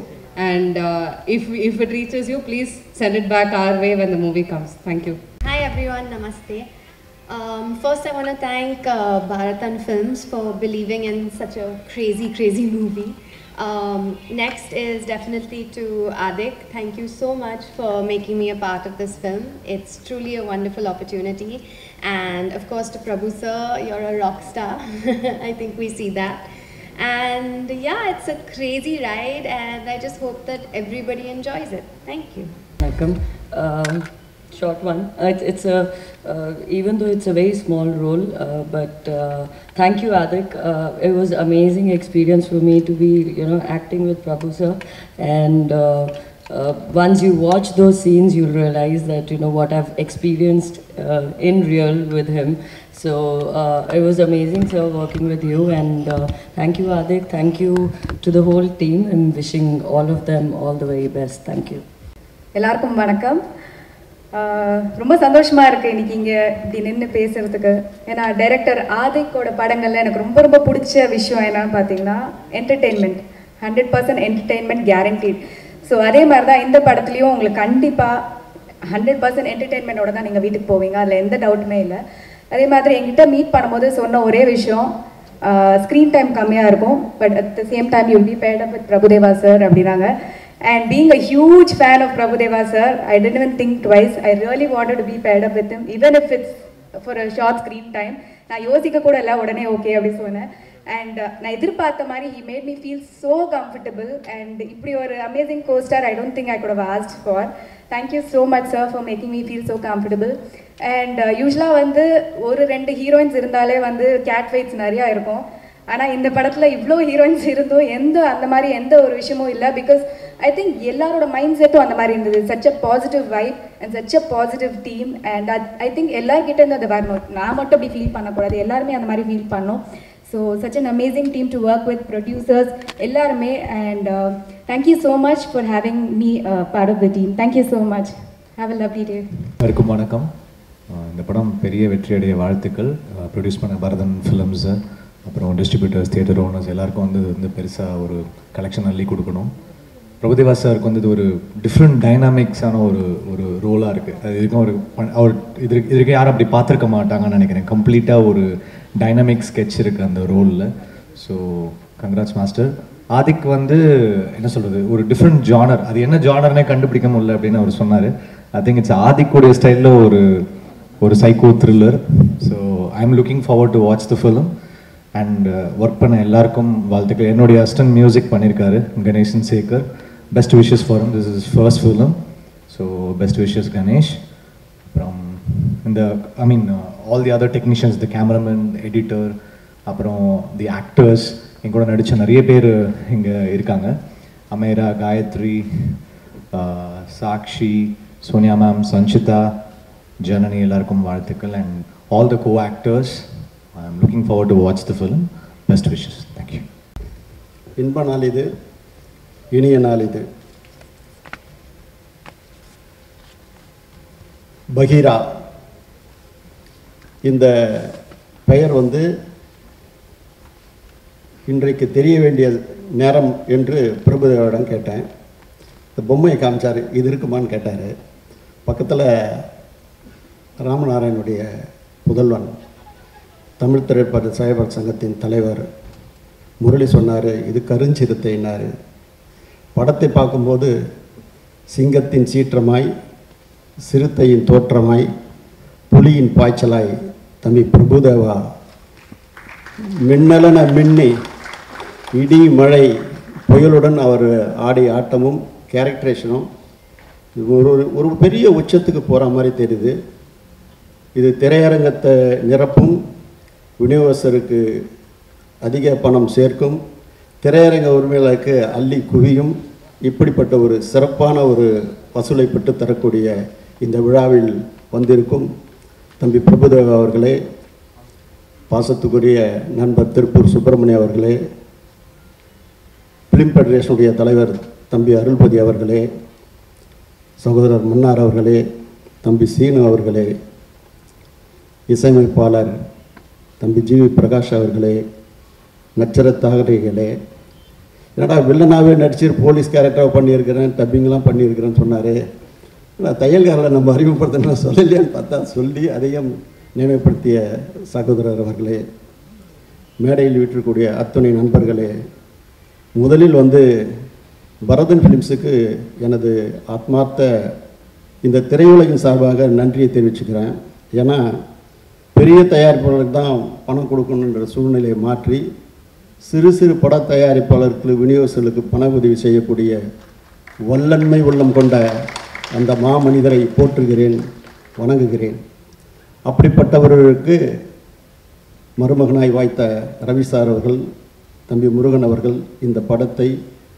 And if it reaches you, please send it back our way when the movie comes. Thank you. Hi everyone, namaste. First I want to thank Bharatan Films for believing in such a crazy movie. Next is definitely to Adik. Thank you so much for making me a part of this film. It's truly a wonderful opportunity. And of course to Prabhu sir, you're a rock star. I think we see that. And yeah, it's a crazy ride and I just hope that everybody enjoys it. Thank you. Welcome. Short one. It's a even though it's a very small role, but thank you Adik. It was amazing experience for me to be acting with Prabhu sir, and once you watch those scenes you'll realize that what I've experienced in real with him. So it was amazing sir working with you, and thank you Adik, thank you to the whole team. I'm wishing all of them all the very best. Thank you. எல்லாருக்கும் வணக்கம். ரொம்ப சந்தோஷமாக இருக்குது இன்றைக்கி இங்கே இப்படி நின்று பேசுகிறதுக்கு. ஏன்னா டைரக்டர் ஆதிக்கோட படங்களில் எனக்கு ரொம்ப பிடிச்ச விஷயம் என்னன்னு பார்த்தீங்கன்னா என்டர்டெயின்மெண்ட். 100% entertainment guaranteed. ஸோ அதே மாதிரி தான் இந்த படத்துலையும் உங்களுக்கு கண்டிப்பாக 100% என்டர்டெயின்மெண்ட்டோட தான் நீங்கள் வீட்டுக்கு போவீங்க, அதில் எந்த டவுட்டுமே இல்லை. அதே மாதிரி எங்கிட்ட மீட் பண்ணும்போது சொன்ன ஒரே விஷயம், ஸ்க்ரீன் டைம் கம்மியாக இருக்கும், but at the same time you be paired up with Prabhudeva sir அப்படின்னாங்க. And being a huge fan of Prabhudeva sir, I didn't even think twice. I really wanted to be paired up with him, even if it's for a short screen time. நான் யோசிக்க கூட இல்லை, உடனே okay அப்படி சொன்னேன். And நான் எதிர்பார்த்த மாதிரி he made me feel so comfortable. And இப்படி ஒரு amazing co-star I don't think I could have asked for. Thank you so much sir for making me feel so comfortable. And யூஸ்வலாக வந்து ஒரு 2 ஹீரோயின்ஸ் இருந்தாலே வந்து கேட் ஃபைட்ஸ் நிறையா இருக்கும். ஆனால் இந்த படத்தில் இவ்வளோ ஹீரோயின்ஸ் இருந்தும் அந்த மாதிரி எந்த ஒரு விஷயமும் இல்லை. பிகாஸ் ஐ திங்க் எல்லாரோட மைண்ட் செட்டும் அந்த மாதிரி இருந்தது. Such a positive vibe and such a positive team. And I think எல்லார்கிட்டேருந்து அது வரணும். நான் மட்டும் அப்படி ஃபீல் பண்ணக்கூடாது, எல்லாருமே அந்த மாதிரி ஃபீல் பண்ணோம். So such an amazing team to work with producers எல்லாருமே. And thank you so much for having me part of the team. Thank you so much. Have a lovely day. எல்லாருக்கும் வணக்கம். இந்த படம் பெரிய வெற்றியடைய வாழ்த்துக்கள். ப்ரொடியூஸ் பண்ண பரதன் ஃபிலிம்ஸு, அப்புறம் டிஸ்ட்ரிபியூட்டர்ஸ், தியேட்டர் ஓனர்ஸ் எல்லாருக்கும் வந்து பெருசாக ஒரு கலெக்ஷன் அள்ளி கொடுக்கணும். பிரபுதேவா சாருக்கு வந்து இது ஒரு டிஃப்ரெண்ட் டைனாமிக்ஸான ஒரு ரோலாக இருக்குது. அது இதுக்கும் அவர் இதுக்கு யாரும் அப்படி பார்த்துருக்க மாட்டாங்கன்னு நினைக்கிறேன். கம்ப்ளீட்டாக ஒரு டைனாமிக் ஸ்கெட்ச் இருக்குது அந்த ரோலில். So congrats master. ஆதிக் வந்து என்ன சொல்கிறது, ஒரு டிஃப்ரெண்ட் ஜானர், அது என்ன ஜானர்னே கண்டுபிடிக்க முடியல அப்படின்னு அவர் சொன்னார். ஐ திங்க் இட்ஸ் ஆதிக்குடைய ஸ்டைலில் ஒரு psycho thriller. So I am looking forward to watch the film. And work பண்ண எல்லாருக்கும் வாழ்த்துக்கள். என்னுடைய அசிஸ்டன்ட் மியூசிக் பண்ணியிருக்காரு Ganeshan Sekar. Best wishes for him. This is first film. So best wishes Ganesh. அப்புறம் இந்த all the other technicians, the cameraman, editor, அப்புறம் the actors, என் கூட நடித்த நிறைய பேர் இங்கே இருக்காங்க. அமேரா, காயத்ரி, சாக்ஷி, சோனியா மேம், சஞ்சிதா, ஜனனி, எல்லாருக்கும் வாழ்த்துக்கள். And all the co actors, I am looking forward to watch the film. Best wishes. Thank you. இன்ப நாள் இது, இனிய நாள் இது. பகீரா, இந்த பெயர் வந்து இன்றைக்கு தெரிய வேண்டிய நேரம் என்று பிரபுதேவரிடம் கேட்டேன். இந்த பொம்மையை காமிச்சார், இது இருக்குமான்னு கேட்டார். பக்கத்தில் ராமநாராயணுடைய புதல்வன் தமிழ் திரைப்பட தயாரிப்பாளர் சங்கத்தின் தலைவர் முரளி சொன்னார், இது கருஞ்சிறுத்தைன்னார். படத்தை பார்க்கும்போது சிங்கத்தின் சீற்றமாய், சிறுத்தையின் தோற்றமாய், புலியின் பாய்ச்சலாய் தம்பி பிரபுதேவா மின்னலன மின்னி இடி மழை புயலுடன் அவர் ஆடிய ஆட்டமும் கேரக்டரேஷனும் ஒரு பெரிய உச்சத்துக்கு போகிற மாதிரி தெரியுது. இது திரையரங்கத்தை நிரப்பும், விநியோகஸ்தருக்கு அதிக பணம் சேர்க்கும், திரையரங்க உரிமையாளருக்கு அள்ளி குவியும். இப்படிப்பட்ட ஒரு சிறப்பான ஒரு வசூலை பெற்று தரக்கூடிய இந்த விழாவில் வந்திருக்கும் தம்பி பிரபுதேவா அவர்களே, பாசத்துக்குரிய நண்பர் திருப்பூர் சுப்பிரமணியம் அவர்களே, ஃபிலிம் ஃபெடரேஷனுடைய தலைவர் தம்பி அருள்பதி அவர்களே, சகோதரர் மன்னார் அவர்களே, தம்பி சீனு அவர்களே, இசையமைப்பாளர் தம்பி ஜிவி பிரகாஷ் அவர்களே, நட்சத்திரத்தாகரிகளே, என்னடா வில்லனாகவே நடிச்சு போலீஸ் கேரக்டராக பண்ணியிருக்கிறேன், டப்பிங்லாம் பண்ணியிருக்கிறேன்னு சொன்னார். நான் தையல்காரில் நம்ம அறிமுகப்படுத்தினா சொல்லலையான்னு பார்த்தா சொல்லி அதையும் நினைவுபடுத்திய சகோதரர் அவர்களே, மேடையில் வீட்டிற்கூடிய அத்துணை நண்பர்களே, முதலில் பரதன் ஃபிலிம்ஸுக்கு எனது ஆத்மார்த்த இந்த திரையுலகின் சார்பாக நன்றியை தெரிவிச்சுக்கிறேன். ஏன்னா பெரிய தயாரிப்பாளருக்கு தான் பணம் கொடுக்கணுன்ற சூழ்நிலையை மாற்றி சிறு சிறு பட தயாரிப்பாளருக்கு விநியோகங்களுக்கு பண உதவி செய்யக்கூடிய வல்லன்மை உள்ளம் கொண்ட அந்த மாமனிதரை போற்றுகிறேன், வணங்குகிறேன். அப்படிப்பட்டவர்களுக்கு மருமகனாய் வாய்த்த ரவி சார் அவர்கள், தம்பி முருகன் அவர்கள் இந்த படத்தை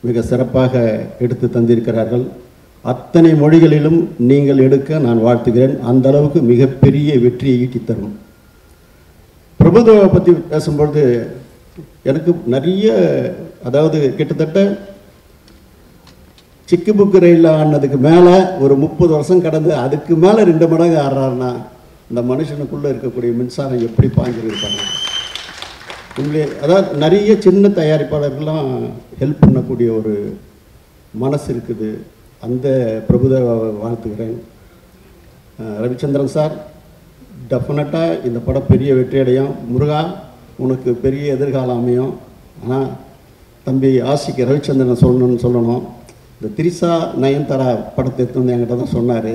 மிக சிறப்பாக எடுத்து தந்திருக்கிறார்கள். அத்தனை மொழிகளிலும் நீங்கள் எடுக்க நான் வாழ்த்துகிறேன். அந்த அளவுக்கு மிகப்பெரிய வெற்றியை ஈட்டி தரும். பிரபுதேவா பற்றி பேசும்பொழுது எனக்கு நிறைய, அதாவது கிட்டத்தட்ட சிக்கு புக்கு ரயிலில் ஆடினதுக்கு மேலே ஒரு 30 வருஷம் கடந்து அதுக்கு மேலே 2 மடங்கு ஆடுறாருன்னா இந்த மனுஷனுக்குள்ளே இருக்கக்கூடிய மின்சாரம் எப்படி பாய்ஞ்சிருப்பாங்க உங்களே. அதாவது நிறைய சின்ன தயாரிப்பாளர்கள்லாம் ஹெல்ப் பண்ணக்கூடிய ஒரு மனசு இருக்குது. அந்த பிரபுதேவாவை வாழ்த்துக்கிறேன். ரவிச்சந்திரன் சார், டெஃபினட்டாக இந்த படம் பெரிய வெற்றியடையும். முருகா, உனக்கு பெரிய எதிர்காலம் அமையும். ஆனால் தம்பி ஆசிக்கு ரவிச்சந்திரன் சொல்லணும், இந்த திரிசா நயன்தாரா படத்தை எடுத்து வந்து என்கிட்ட தான் சொன்னார்,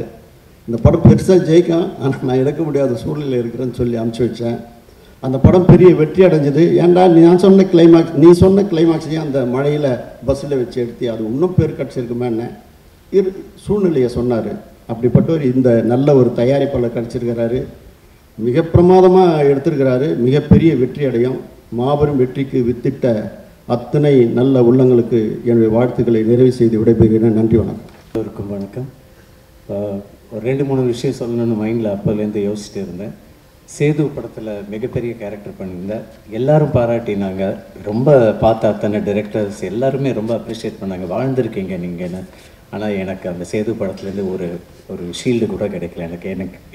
இந்த படம் பெருசாக ஜெயிக்கும், ஆனால் நான் எடுக்க முடியாத சூழ்நிலை இருக்கிறேன்னு சொல்லி அனுப்பிச்சி வச்சேன். அந்த படம் பெரிய வெற்றி அடைஞ்சது. ஏன்டா நீ சொன்ன கிளைமாக்ஸையும் அந்த மழையில் பஸ்ஸில் வச்சு எடுத்து அது இன்னும் பேர் கிடச்சிருக்குமேன்னு சூழ்நிலையை சொன்னார். அப்படிப்பட்டவர் இந்த நல்ல ஒரு தயாரிப்பாளர் கிடச்சிருக்கிறாரு, மிக பிரமாதமாக எடுத்திருக்கிறாரு. மிகப்பெரிய வெற்றி அடையும். மாபெரும் வெற்றிக்கு வித்திட்ட அத்தனை நல்ல உள்ளங்களுக்கு என்னுடைய வாழ்த்துக்களை நிறைவு செய்து விடைபெறுகிறேன். நன்றி, வணக்கம். எல்லோருக்கும் வணக்கம். ஒரு 2-3 விஷயம் சொல்லணும்னு மைண்டில் அப்போலேருந்து யோசிச்சுட்டு இருந்தேன். சேது படத்தில் மிகப்பெரிய கேரக்டர் பண்ணியிருந்தேன். எல்லாரும் பாராட்டினாங்க. ரொம்ப பார்த்த அத்தனை டைரக்டர்ஸ் எல்லாருமே ரொம்ப அப்ரிஷியேட் பண்ணாங்க, வாழ்ந்திருக்கீங்க நீங்கன்னு. ஆனால் எனக்கு அந்த சேது படத்துலேருந்து ஒரு ஷீல்டு கூட கிடைக்கல.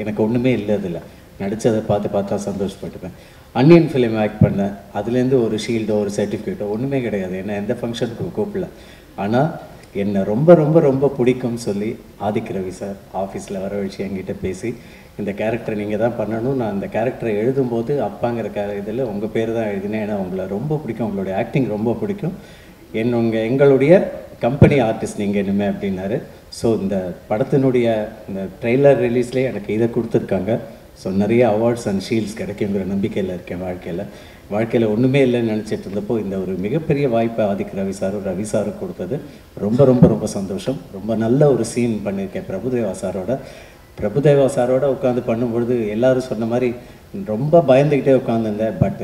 எனக்கு ஒன்றுமே இல்லை. அதில் நடித்ததை பார்த்தா சந்தோஷப்பட்டுப்பேன். அன்னியன் ஃபிலிம் ஆக்ட் பண்ணேன், அதுலேருந்து ஒரு ஷீல்டோ ஒரு சர்டிஃபிகேட்டோ ஒன்றுமே கிடையாது. என்ன எந்த ஃபங்க்ஷனுக்கு கூப்பிடல. ஆனால் என்னை ரொம்ப ரொம்ப ரொம்ப பிடிக்கும்னு சொல்லி ஆதிக் ரவி சார் ஆஃபீஸில் வர வச்சு என்கிட்ட பேசி, இந்த கேரக்டரை நீங்கள் தான் பண்ணணும், நான் இந்த கேரக்டரை எழுதும்போது அப்பாங்கிற இதில் உங்கள் பேர் தான் எழுதினேன், ஏன்னா உங்களை ரொம்ப பிடிக்கும், உங்களுடைய ஆக்டிங் ரொம்ப பிடிக்கும், எங்களுடைய கம்பெனி ஆர்டிஸ்ட் நீங்கள் இனிமேல் அப்படின்னாரு. ஸோ இந்த படத்தினுடைய இந்த ட்ரெய்லர் ரிலீஸ்லேயே எனக்கு இதை கொடுத்துருக்காங்க. ஸோ நிறைய அவார்ட்ஸ் அண்ட் ஷீல்ட்ஸ் கிடைக்குங்கிற நம்பிக்கையில் இருக்கேன். வாழ்க்கையில் ஒன்றுமே இல்லைன்னு நினச்சிட்டு இருந்தப்போ இந்த ஒரு மிகப்பெரிய வாய்ப்பை ஆதிக் ரவி சாரும் கொடுத்தது ரொம்ப ரொம்ப ரொம்ப சந்தோஷம். ரொம்ப நல்ல ஒரு சீன் பண்ணியிருக்கேன் பிரபுதேவா சாரோட உட்காந்து பண்ணும்பொழுது எல்லாரும் சொன்ன மாதிரி ரொம்ப பயந்துக்கிட்டே உட்காந்துருந்தேன். But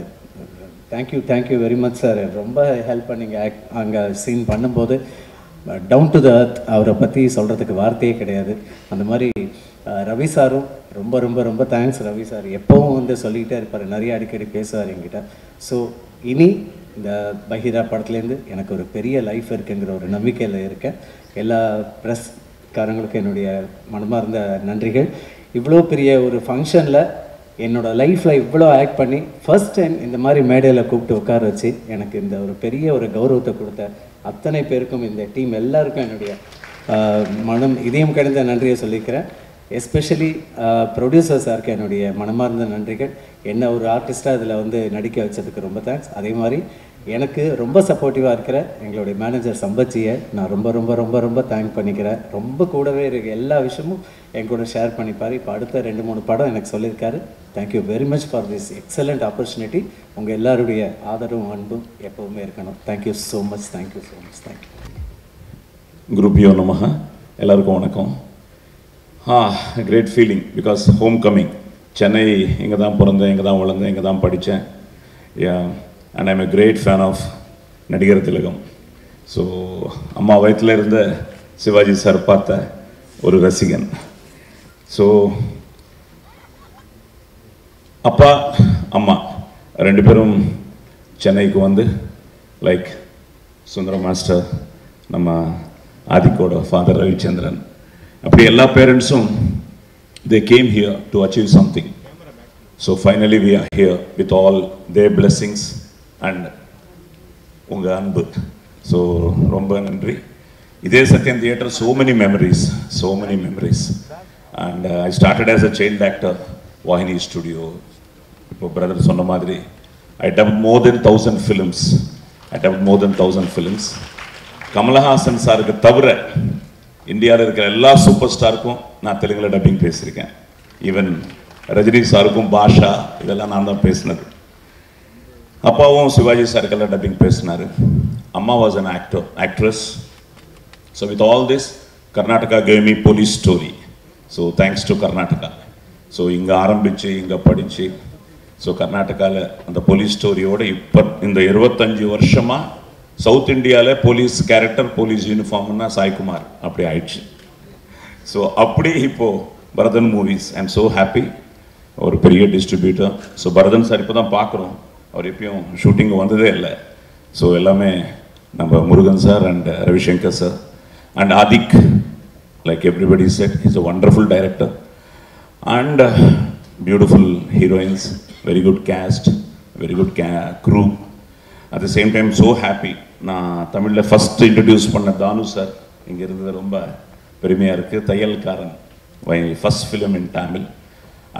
thank you very much sir, ரொம்ப ஹெல்ப் பண்ணிங்க. அங்கே சீன் பண்ணும்போது டவுன் டு த அர்த், அவரை பற்றி சொல்கிறதுக்கு வார்த்தையே கிடையாது. அந்த மாதிரி ரவி சாரும் ரொம்ப ரொம்ப ரொம்ப தேங்க்ஸ். ரவி சார் எப்போவும் சொல்லிக்கிட்டே இருப்பார், நிறைய அடிக்கடி பேசுவார் என்கிட்ட. ஸோ இனி இந்த பஹீரா படத்துலேருந்து எனக்கு ஒரு பெரிய லைஃப் இருக்குங்கிற ஒரு நம்பிக்கையில் இருக்கேன். எல்லா ப்ரெஸ்காரங்களுக்கும் என்னுடைய மனமார்ந்த நன்றிகள். இவ்வளோ பெரிய ஒரு ஃபங்க்ஷனில் என்னோடய லைஃப்பில் இவ்வளோ ஆக்ட் பண்ணி ஃபர்ஸ்ட் டைம் இந்த மாதிரி மேடையில் கூப்பிட்டு உட்கார வச்சு எனக்கு இந்த ஒரு பெரிய ஒரு கௌரவத்தை கொடுத்த அத்தனை பேருக்கும், இந்த டீம் எல்லாருக்கும் என்னுடைய இதயம் கிடந்த நன்றியை சொல்லிக்கிறேன். எஸ்பெஷலி ப்ரொடியூசர் சாருக்கு என்னுடைய மனமார்ந்த நன்றிகள். என்ன ஒரு ஆர்டிஸ்ட்டாக இதில் வந்து நடிக்க வச்சதுக்கு ரொம்ப தேங்க்ஸ். அதே மாதிரி எனக்கு ரொம்ப சப்போர்ட்டிவாக இருக்கிற எங்களுடைய மேனேஜர் சம்பத்ஜியை நான் ரொம்ப ரொம்ப ரொம்ப ரொம்ப தேங்க் பண்ணிக்கிறேன். ரொம்ப கூடவே இருக்க எல்லா விஷயமும் என் கூட ஷேர் பண்ணிப்பார். இப்போ அடுத்த 2-3 படம் எனக்கு சொல்லியிருக்காரு. Thank you very much for this excellent opportunity. உங்கள் எல்லாருடைய ஆதரவும் அன்பும் எப்போவுமே இருக்கணும். Thank you so much. Thank you so much. Thank you. குருபியோ நமஹ. எல்லாருக்கும் வணக்கம். Great feeling because home coming. Chennai இங்கே தான் பிறந்தேன், இங்கே தான் வளர்ந்தேன், இங்கே தான் படித்தேன். And I'm a great fan of நடிகர் திலகம். ஸோ அம்மா வயிற்றில் இருந்த சிவாஜி சார் பார்த்த ஒரு ரசிகன். ஸோ அப்பா அம்மா 2 பேரும் சென்னைக்கு வந்து லைக் சுந்தரம் மாஸ்டர், நம்ம ஆதிக்கோட ஃபாதர் ரவிச்சந்திரன், அப்படி எல்லா பேரண்ட்ஸும் they came here to achieve something. So finally we are here with all their blessings and உங்க அன்பு. ஸோ ரொம்ப நன்றி. இதே சத்யம் theatre so many memories and I started as a child actor, Vahini Studio. இப்போ brother சொன்ன மாதிரி I dubbed more than 1,000 films. Kamal Haasan சாருக்கு தவிர இந்தியாவில் இருக்கிற எல்லா சூப்பர் ஸ்டாருக்கும் நான் தெலுங்குல டப்பிங் பேசியிருக்கேன். ஈவன் ரஜினி சாருக்கும் பாஷா இதெல்லாம் நான் தான் பேசினது. அப்பாவும் சிவாஜி சாருக்கெல்லாம் டப்பிங் பேசினார். அம்மா was an actress. So with all this Karnataka gave me police story. So thanks to Karnataka. So இங்கே ஆரம்பித்து இங்கே படித்து ஸோ கர்நாடகாவில் அந்த போலீஸ் ஸ்டோரியோட இப்போ இந்த 25 வருஷமாக சவுத் இந்தியாவில் போலீஸ் கேரக்டர், போலீஸ் யூனிஃபார்ம்னா சாய்குமார் அப்படி ஆயிடுச்சு. ஸோ அப்படி இப்போது Bharathan movies I am so happy. ஒரு பெரிய டிஸ்ட்ரிபியூட்டர். ஸோ பரதன் சார் இப்போ தான் பார்க்குறோம். அவர் எப்பயும் ஷூட்டிங் வந்ததே இல்லை. ஸோ எல்லாமே நம்ம Murugan sir and Ravishankar sir and Adhik, like everybody set, is a wonderful director and beautiful heroines, very good cast, very good crew. At the same time so happy. நான் தமிழில் ஃபஸ்ட் இன்ட்ரடியூஸ் பண்ண தானு சார் இங்கே இருந்தது ரொம்ப பெருமையாக இருக்குது. Thaiyalkaran my first film in Tamil.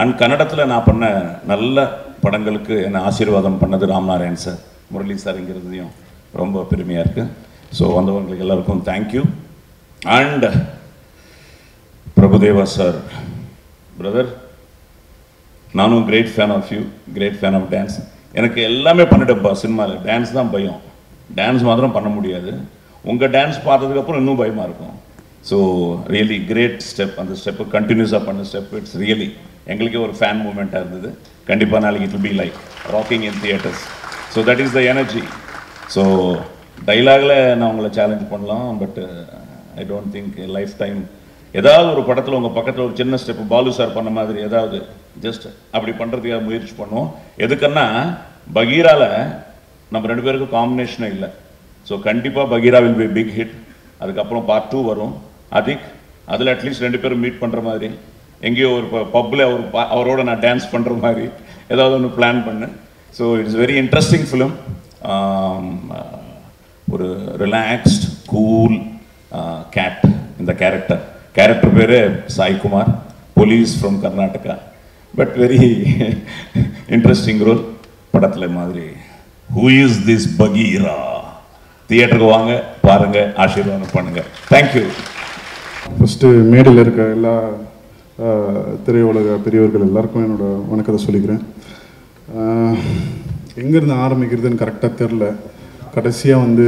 And கன்னடத்தில் நான் பண்ண நல்ல படங்களுக்கு என்னை ஆசீர்வாதம் பண்ணது ராம்நாராயண் சார், முரளி சார் இங்கே இருந்ததையும் ரொம்ப பெருமையாக இருக்குது. ஸோ வந்தவங்களுக்கு எல்லாருக்கும் thank you. And Prabhudeva sir, brother, நானும் great fan of you, great fan of dance. எனக்கு எல்லாமே பண்ணிட்டப்பா சினிமாவில். டான்ஸ் தான் பயம். டான்ஸ் மாத்திரம் பண்ண முடியாது. உங்கள் டான்ஸ் பார்த்ததுக்கப்புறம் இன்னும் பயமாக இருக்கும். So really great step. அந்த ஸ்டெப்பு கண்டினியூஸாக பண்ண ஸ்டெப். இட்ஸ் ரியலி எங்களுக்கே ஒரு ஃபேன் மூமெண்ட்டாக இருந்தது. கண்டிப்பாக நாளைக்கு it will be like rocking in theatres. So that is the energy. So டைலாகில் நான் உங்களை சேலஞ்ச் பண்ணலாம். But I don't think life time ஏதாவது ஒரு படத்தில் உங்கள் பக்கத்தில் ஒரு சின்ன ஸ்டெப்பு பாலு சார் பண்ண மாதிரி ஏதாவது ஜஸ்ட் அப்படி பண்ணுறதுக்காக முயற்சி பண்ணுவோம். எதுக்குன்னா பகீரால நம்ம 2 பேருக்கும் காம்பினேஷனே இல்லை. ஸோ கண்டிப்பாக Bagheera will be big hit. அதுக்கப்புறம் பார்ட் 2 வரும். அதிக் அதில் அட்லீஸ்ட் 2 பேரும் மீட் பண்ணுற மாதிரி, எங்கேயோ ஒரு பப்பில் அவரோட நான் டான்ஸ் பண்ணுற மாதிரி ஏதாவது ஒன்று பிளான் பண்ணேன். So it's very interesting film. ஒரு ரிலாக்ஸ்ட் கூல் கேட். இந்த கேரக்டர் பேர் Saikumar, police from Karnataka. But very interesting role. படத்தில் மாதிரி ஹூ இஸ் திஸ் பகீரா? தியேட்டருக்கு வாங்க, பாருங்க, ஆசீர்வாதம் பண்ணுங்க. தேங்க்யூ. ஃபஸ்ட்டு மேடையில் இருக்க எல்லா திரையுலக பெரியவர்கள் எல்லாருக்கும் என்னோட வணக்கத்தை சொல்லிக்கிறேன். எங்கேருந்து ஆரம்பிக்கிறதுன்னு கரெக்டாக தெரில. கடைசியாக வந்து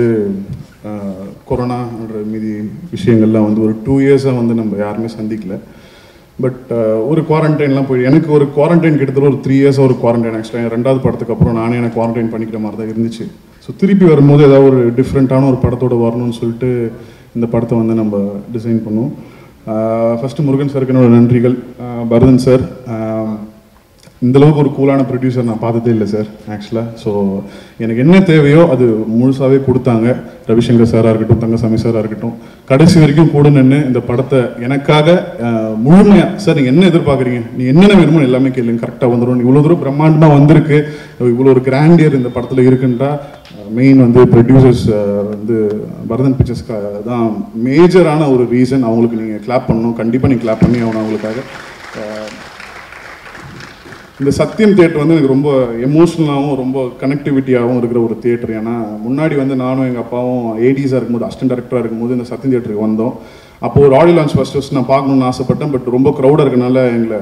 கொரோனான்ற மீதி விஷயங்கள்லாம் வந்து ஒரு 2 இயர்ஸாக வந்து நம்ம யாருமே சந்திக்கல. பட் ஒரு குவாரண்டைன்லாம் போய் எனக்கு ஒரு குவாரண்டைன் கிட்டத்தட்ட ஒரு 3 இயர்ஸாக ஒரு குவாரண்டைன். ஆக்சுவலாக 2வது படத்துக்கு அப்புறம் நானே எனக்கு குவாரண்டைன் பண்ணிக்கிற மாதிரி தான் இருந்துச்சு. ஸோ திருப்பி வரும்போது ஏதாவது ஒரு டிஃப்ரெண்ட்டான ஒரு படத்தோடு வரணும்னு சொல்லிட்டு இந்த படத்தை வந்து நம்ம டிசைன் பண்ணோம். ஃபஸ்ட்டு முருகன் சாருக்கு என்னோட நன்றிகள். பரதன் சார், இந்தளவுக்கு ஒரு கூலான ப்ரொடியூசர் நான் பார்த்ததே இல்லை சார் ஆக்சுவலாக. ஸோ எனக்கு என்ன தேவையோ அது முழுசாகவே கொடுத்தாங்க. ரவிசங்கர் சாராக இருக்கட்டும், தங்கசாமி சாராக இருக்கட்டும், கடைசி வரைக்கும் கூட நின்று இந்த படத்தை எனக்காக முழுமையாக, சார் நீங்கள் என்ன எதிர்பார்க்குறீங்க, நீங்கள் என்னென்ன வேணுமோ எல்லாமே கேளுங்க, கரெக்டாக வந்துடும். இவ்வளோ தூரம் பிரம்மாண்டமாக வந்திருக்கு, இவ்வளோ ஒரு கிராண்டியர் இந்த படத்தில் இருக்குன்றா மெயின் வந்து ப்ரொடியூசர்ஸ் வந்து பரதன் பிக்சர்ஸ்க்கு தான் மேஜரான ஒரு ரீசன். அவங்களுக்கு நீங்கள் கிளாப் பண்ணணும், கண்டிப்பாக நீங்கள் கிளாப் பண்ணி ஆகணும் அவங்களுக்காக. இந்த சத்தியம் தியேட்டர் வந்து எனக்கு ரொம்ப எமோஷ்னலாகவும் ரொம்ப கனெக்டிவிட்டியாகவும் இருக்கிற ஒரு தியேட்டர். ஏன்னா முன்னாடி வந்து நானும் எங்கள் அப்பாவும் ஏடிஸாக இருக்கும்போது, அசிஸ்டன்ட் டேரக்டராக இருக்கும்போது இந்த சத்தியம் தியேட்டருக்கு வந்தோம். அப்போது ஒரு ஆடியோ லான்ச் ஃபர்ஸ்ட் நான் பார்க்கணுன்னு ஆசைப்பட்டேன். பட் ரொம்ப க்ரௌடாக இருக்கனால எங்களை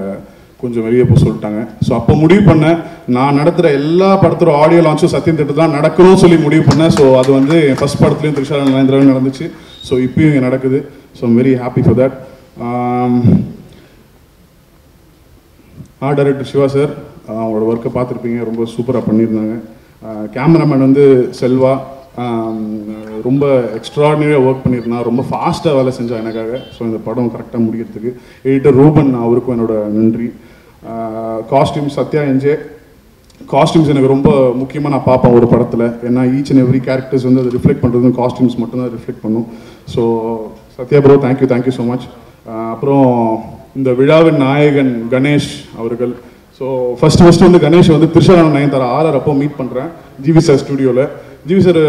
கொஞ்சம் வெளியே போக சொல்லிட்டாங்க. ஸோ அப்போ முடிவு பண்ணேன், நான் நடத்துகிற எல்லா படத்தோட ஆடியோ லான்ச்சும் சத்தியம் தியேட்டர் தான் நடக்கணும்னு சொல்லி முடிவு பண்ணேன். ஸோ அது வந்து என் ஃபஸ்ட் படத்துலையும் த்ரிஷா நரேந்திராவும் நடந்துச்சு. ஸோ இப்பயும் இங்கே நடக்குது. So I'm very happy for that. Art director Shiva sir, அவங்களோட ஒர்க்கை பார்த்துருப்பீங்க, ரொம்ப சூப்பராக பண்ணியிருந்தாங்க. கேமராமேன் வந்து செல்வா, ரொம்ப எக்ஸ்ட்ராடினரியாக ஒர்க் பண்ணியிருந்தான், ரொம்ப ஃபாஸ்ட்டாக வேலை செஞ்சான் எனக்காக. ஸோ இந்த படம் கரெக்டாக முடிக்கிறதுக்கு எடிட்டர் ரூபன், அவருக்கும் என்னோட நன்றி. Costume Sathya NJ. காஸ்டியூம்ஸ் எனக்கு ரொம்ப முக்கியமாக நான் பார்ப்பேன் ஒரு படத்தில். ஏன்னா ஈச் அண்ட் எவ்ரி கேரக்டர்ஸ் வந்து அதை ரிஃப்ளெக்ட் பண்ணுறது காஸ்டியூம்ஸ் மட்டும்தான் ரிஃப்ளெக்ட் பண்ணும். So Sathya bro, thank you so much. அப்புறம் இந்த விழாவின் நாயகன் கணேஷ் அவர்கள். ஸோ ஃபஸ்ட்டு வந்து கணேஷ் வந்து த்ரிஷா நயன்தாரா ஆர்ஆர் அப்போ மீட் பண்ணுறேன் ஜிவி சார் ஸ்டுடியோவில். ஜிவி சார்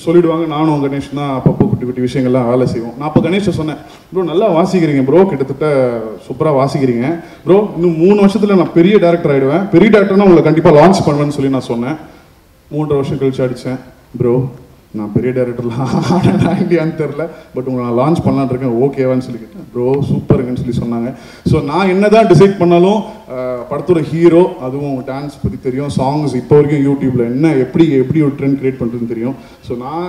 சொல்லிவிடுவாங்க, நானும் கணேஷ் தான் அப்பப்போ குட்டி குட்டி விஷயங்கள்லாம் வேலை செய்வோம். நான் அப்போ கணேஷை சொன்னேன், ப்ரோ நல்லா வாசிக்கிறீங்க ப்ரோ, கிட்டத்தட்ட சூப்பராக வாசிக்கிறீங்க ப்ரோ, இன்னும் 3 வருஷத்தில் நான் பெரிய டேரக்டர் ஆகிடுவேன், பெரிய டேரக்டர்னா உங்களை கண்டிப்பாக லான்ச் பண்ணுவேன்னு சொல்லி நான் சொன்னேன். 3.5 வருஷம் கழிச்சு அடித்தேன், ப்ரோ நான் பெரிய டேரக்டர்லாம் ஐடியான்னு தெரில, பட் உங்களை நான் லான்ச் பண்ணலான்னு இருக்கேன், ஓகேவான்னு சொல்லி கேட்டேன். ப்ரோ சூப்பருங்கன்னு சொல்லி சொன்னாங்க. ஸோ நான் என்ன தான் டிசைட் பண்ணாலும் படத்தோட ஹீரோ, அதுவும் டான்ஸ் பற்றி தெரியும், சாங்ஸ் இப்போ வரைக்கும் யூடியூப்பில் என்ன எப்படி ஒரு ட்ரெண்ட் கிரியேட் பண்ணுறதுன்னு தெரியும். ஸோ நான்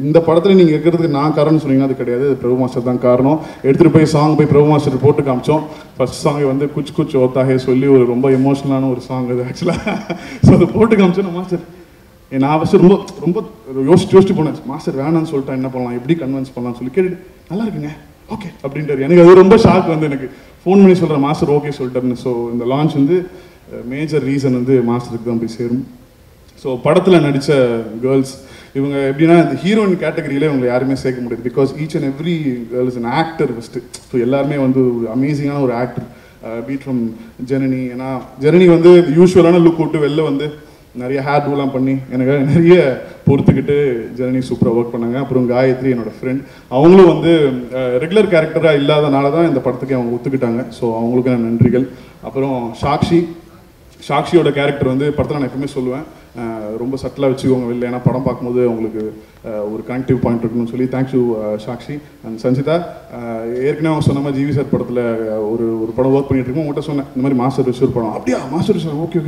இந்த படத்தில் நீங்கள் இருக்கிறதுக்கு நான் காரணம்னு சொன்னீங்கன்னா அது கிடையாது, பிரபு மாஸ்டர் தான் காரணம். எடுத்துகிட்டு போய் சாங் போய் பிரபு மாஸ்டர் போட்டு காமிச்சோம். ஃபர்ஸ்ட் சாங் வந்து குச் குச் ஓத்தாகே சொல்லி ஒரு ரொம்ப எமோஷனலான ஒரு சாங் அது ஆக்சுவலாக. ஸோ அதை போட்டு காமிச்சோம். மாஸ்டர் நான் ஃபஸ்ட்டு ரொம்ப யோசிச்சு போனேன், மாஸ்டர் வேணான்னு சொல்லிட்டா என்ன பண்ணலாம், எப்படி கன்வின்ஸ் பண்ணலாம்னு சொல்லி கேட்டுட்டு நல்லா இருக்குங்க ஓகே அப்படின்ட்டார். எனக்கு அது ரொம்ப ஷாக் வந்து, எனக்கு ஃபோன் பண்ணி சொல்கிறேன் மாஸ்டர் ஓகே சொல்லிட்டாருன்னு. ஸோ இந்த லான்ச் வந்து மேஜர் ரீசன் வந்து மாஸ்டருக்கு தான் போய் சேரும். ஸோ படத்தில் நடித்த கேர்ள்ஸ் இவங்க எப்படின்னா இந்த ஹீரோயின் கேட்டகரியிலே இவங்க யாருமே சேர்க்க முடியாது. Because each and every girl is an actor first. So எல்லாருமே வந்து ஒரு அமேசிங்கான ஒரு ஆக்டர். Beat from Janani. ஏன்னா ஜெனனி வந்து யூஸ்வலான லுக் விட்டு வெளில வந்து நிறைய ஹேர் டூலாம் பண்ணி எனக்கு நிறைய பொறுத்துக்கிட்டு ஜெனனி சூப்பராக ஒர்க் பண்ணாங்க. அப்புறம் காயத்ரி என்னோடய ஃப்ரெண்ட், அவங்களும் வந்து ரெகுலர் கேரக்டராக இல்லாதனால தான் இந்த படத்துக்கு அவங்க ஒத்துக்கிட்டாங்க. ஸோ அவங்களுக்கு நான் நன்றிகள். அப்புறம் சாக்ஷியோட கேரக்டர் வந்து படத்தில் நான் எப்பவுமே சொல்லுவேன், ரொம்ப சட்டிலாக வச்சுக்கோங்க வெளில, ஏன்னா படம் பார்க்கும்போது அவங்களுக்கு ஒரு கனெக்டிவ் பாயிண்ட் இருக்கணும்னு சொல்லி. தேங்க்யூ சாக்ஷி. அண்ட் சஞ்சிதா, ஏற்கனவே அவங்க சொன்ன மாதிரி ஜிவி சார் படத்தில் ஒரு படம் ஒர்க் பண்ணிட்டு இருக்கோம், உங்கள்கிட்ட சொன்னேன் இந்த மாதிரி மாஸ்டர் ரிஷூர் படம், அப்படியா மாஸ்டர் ரிஷூர் ஓகே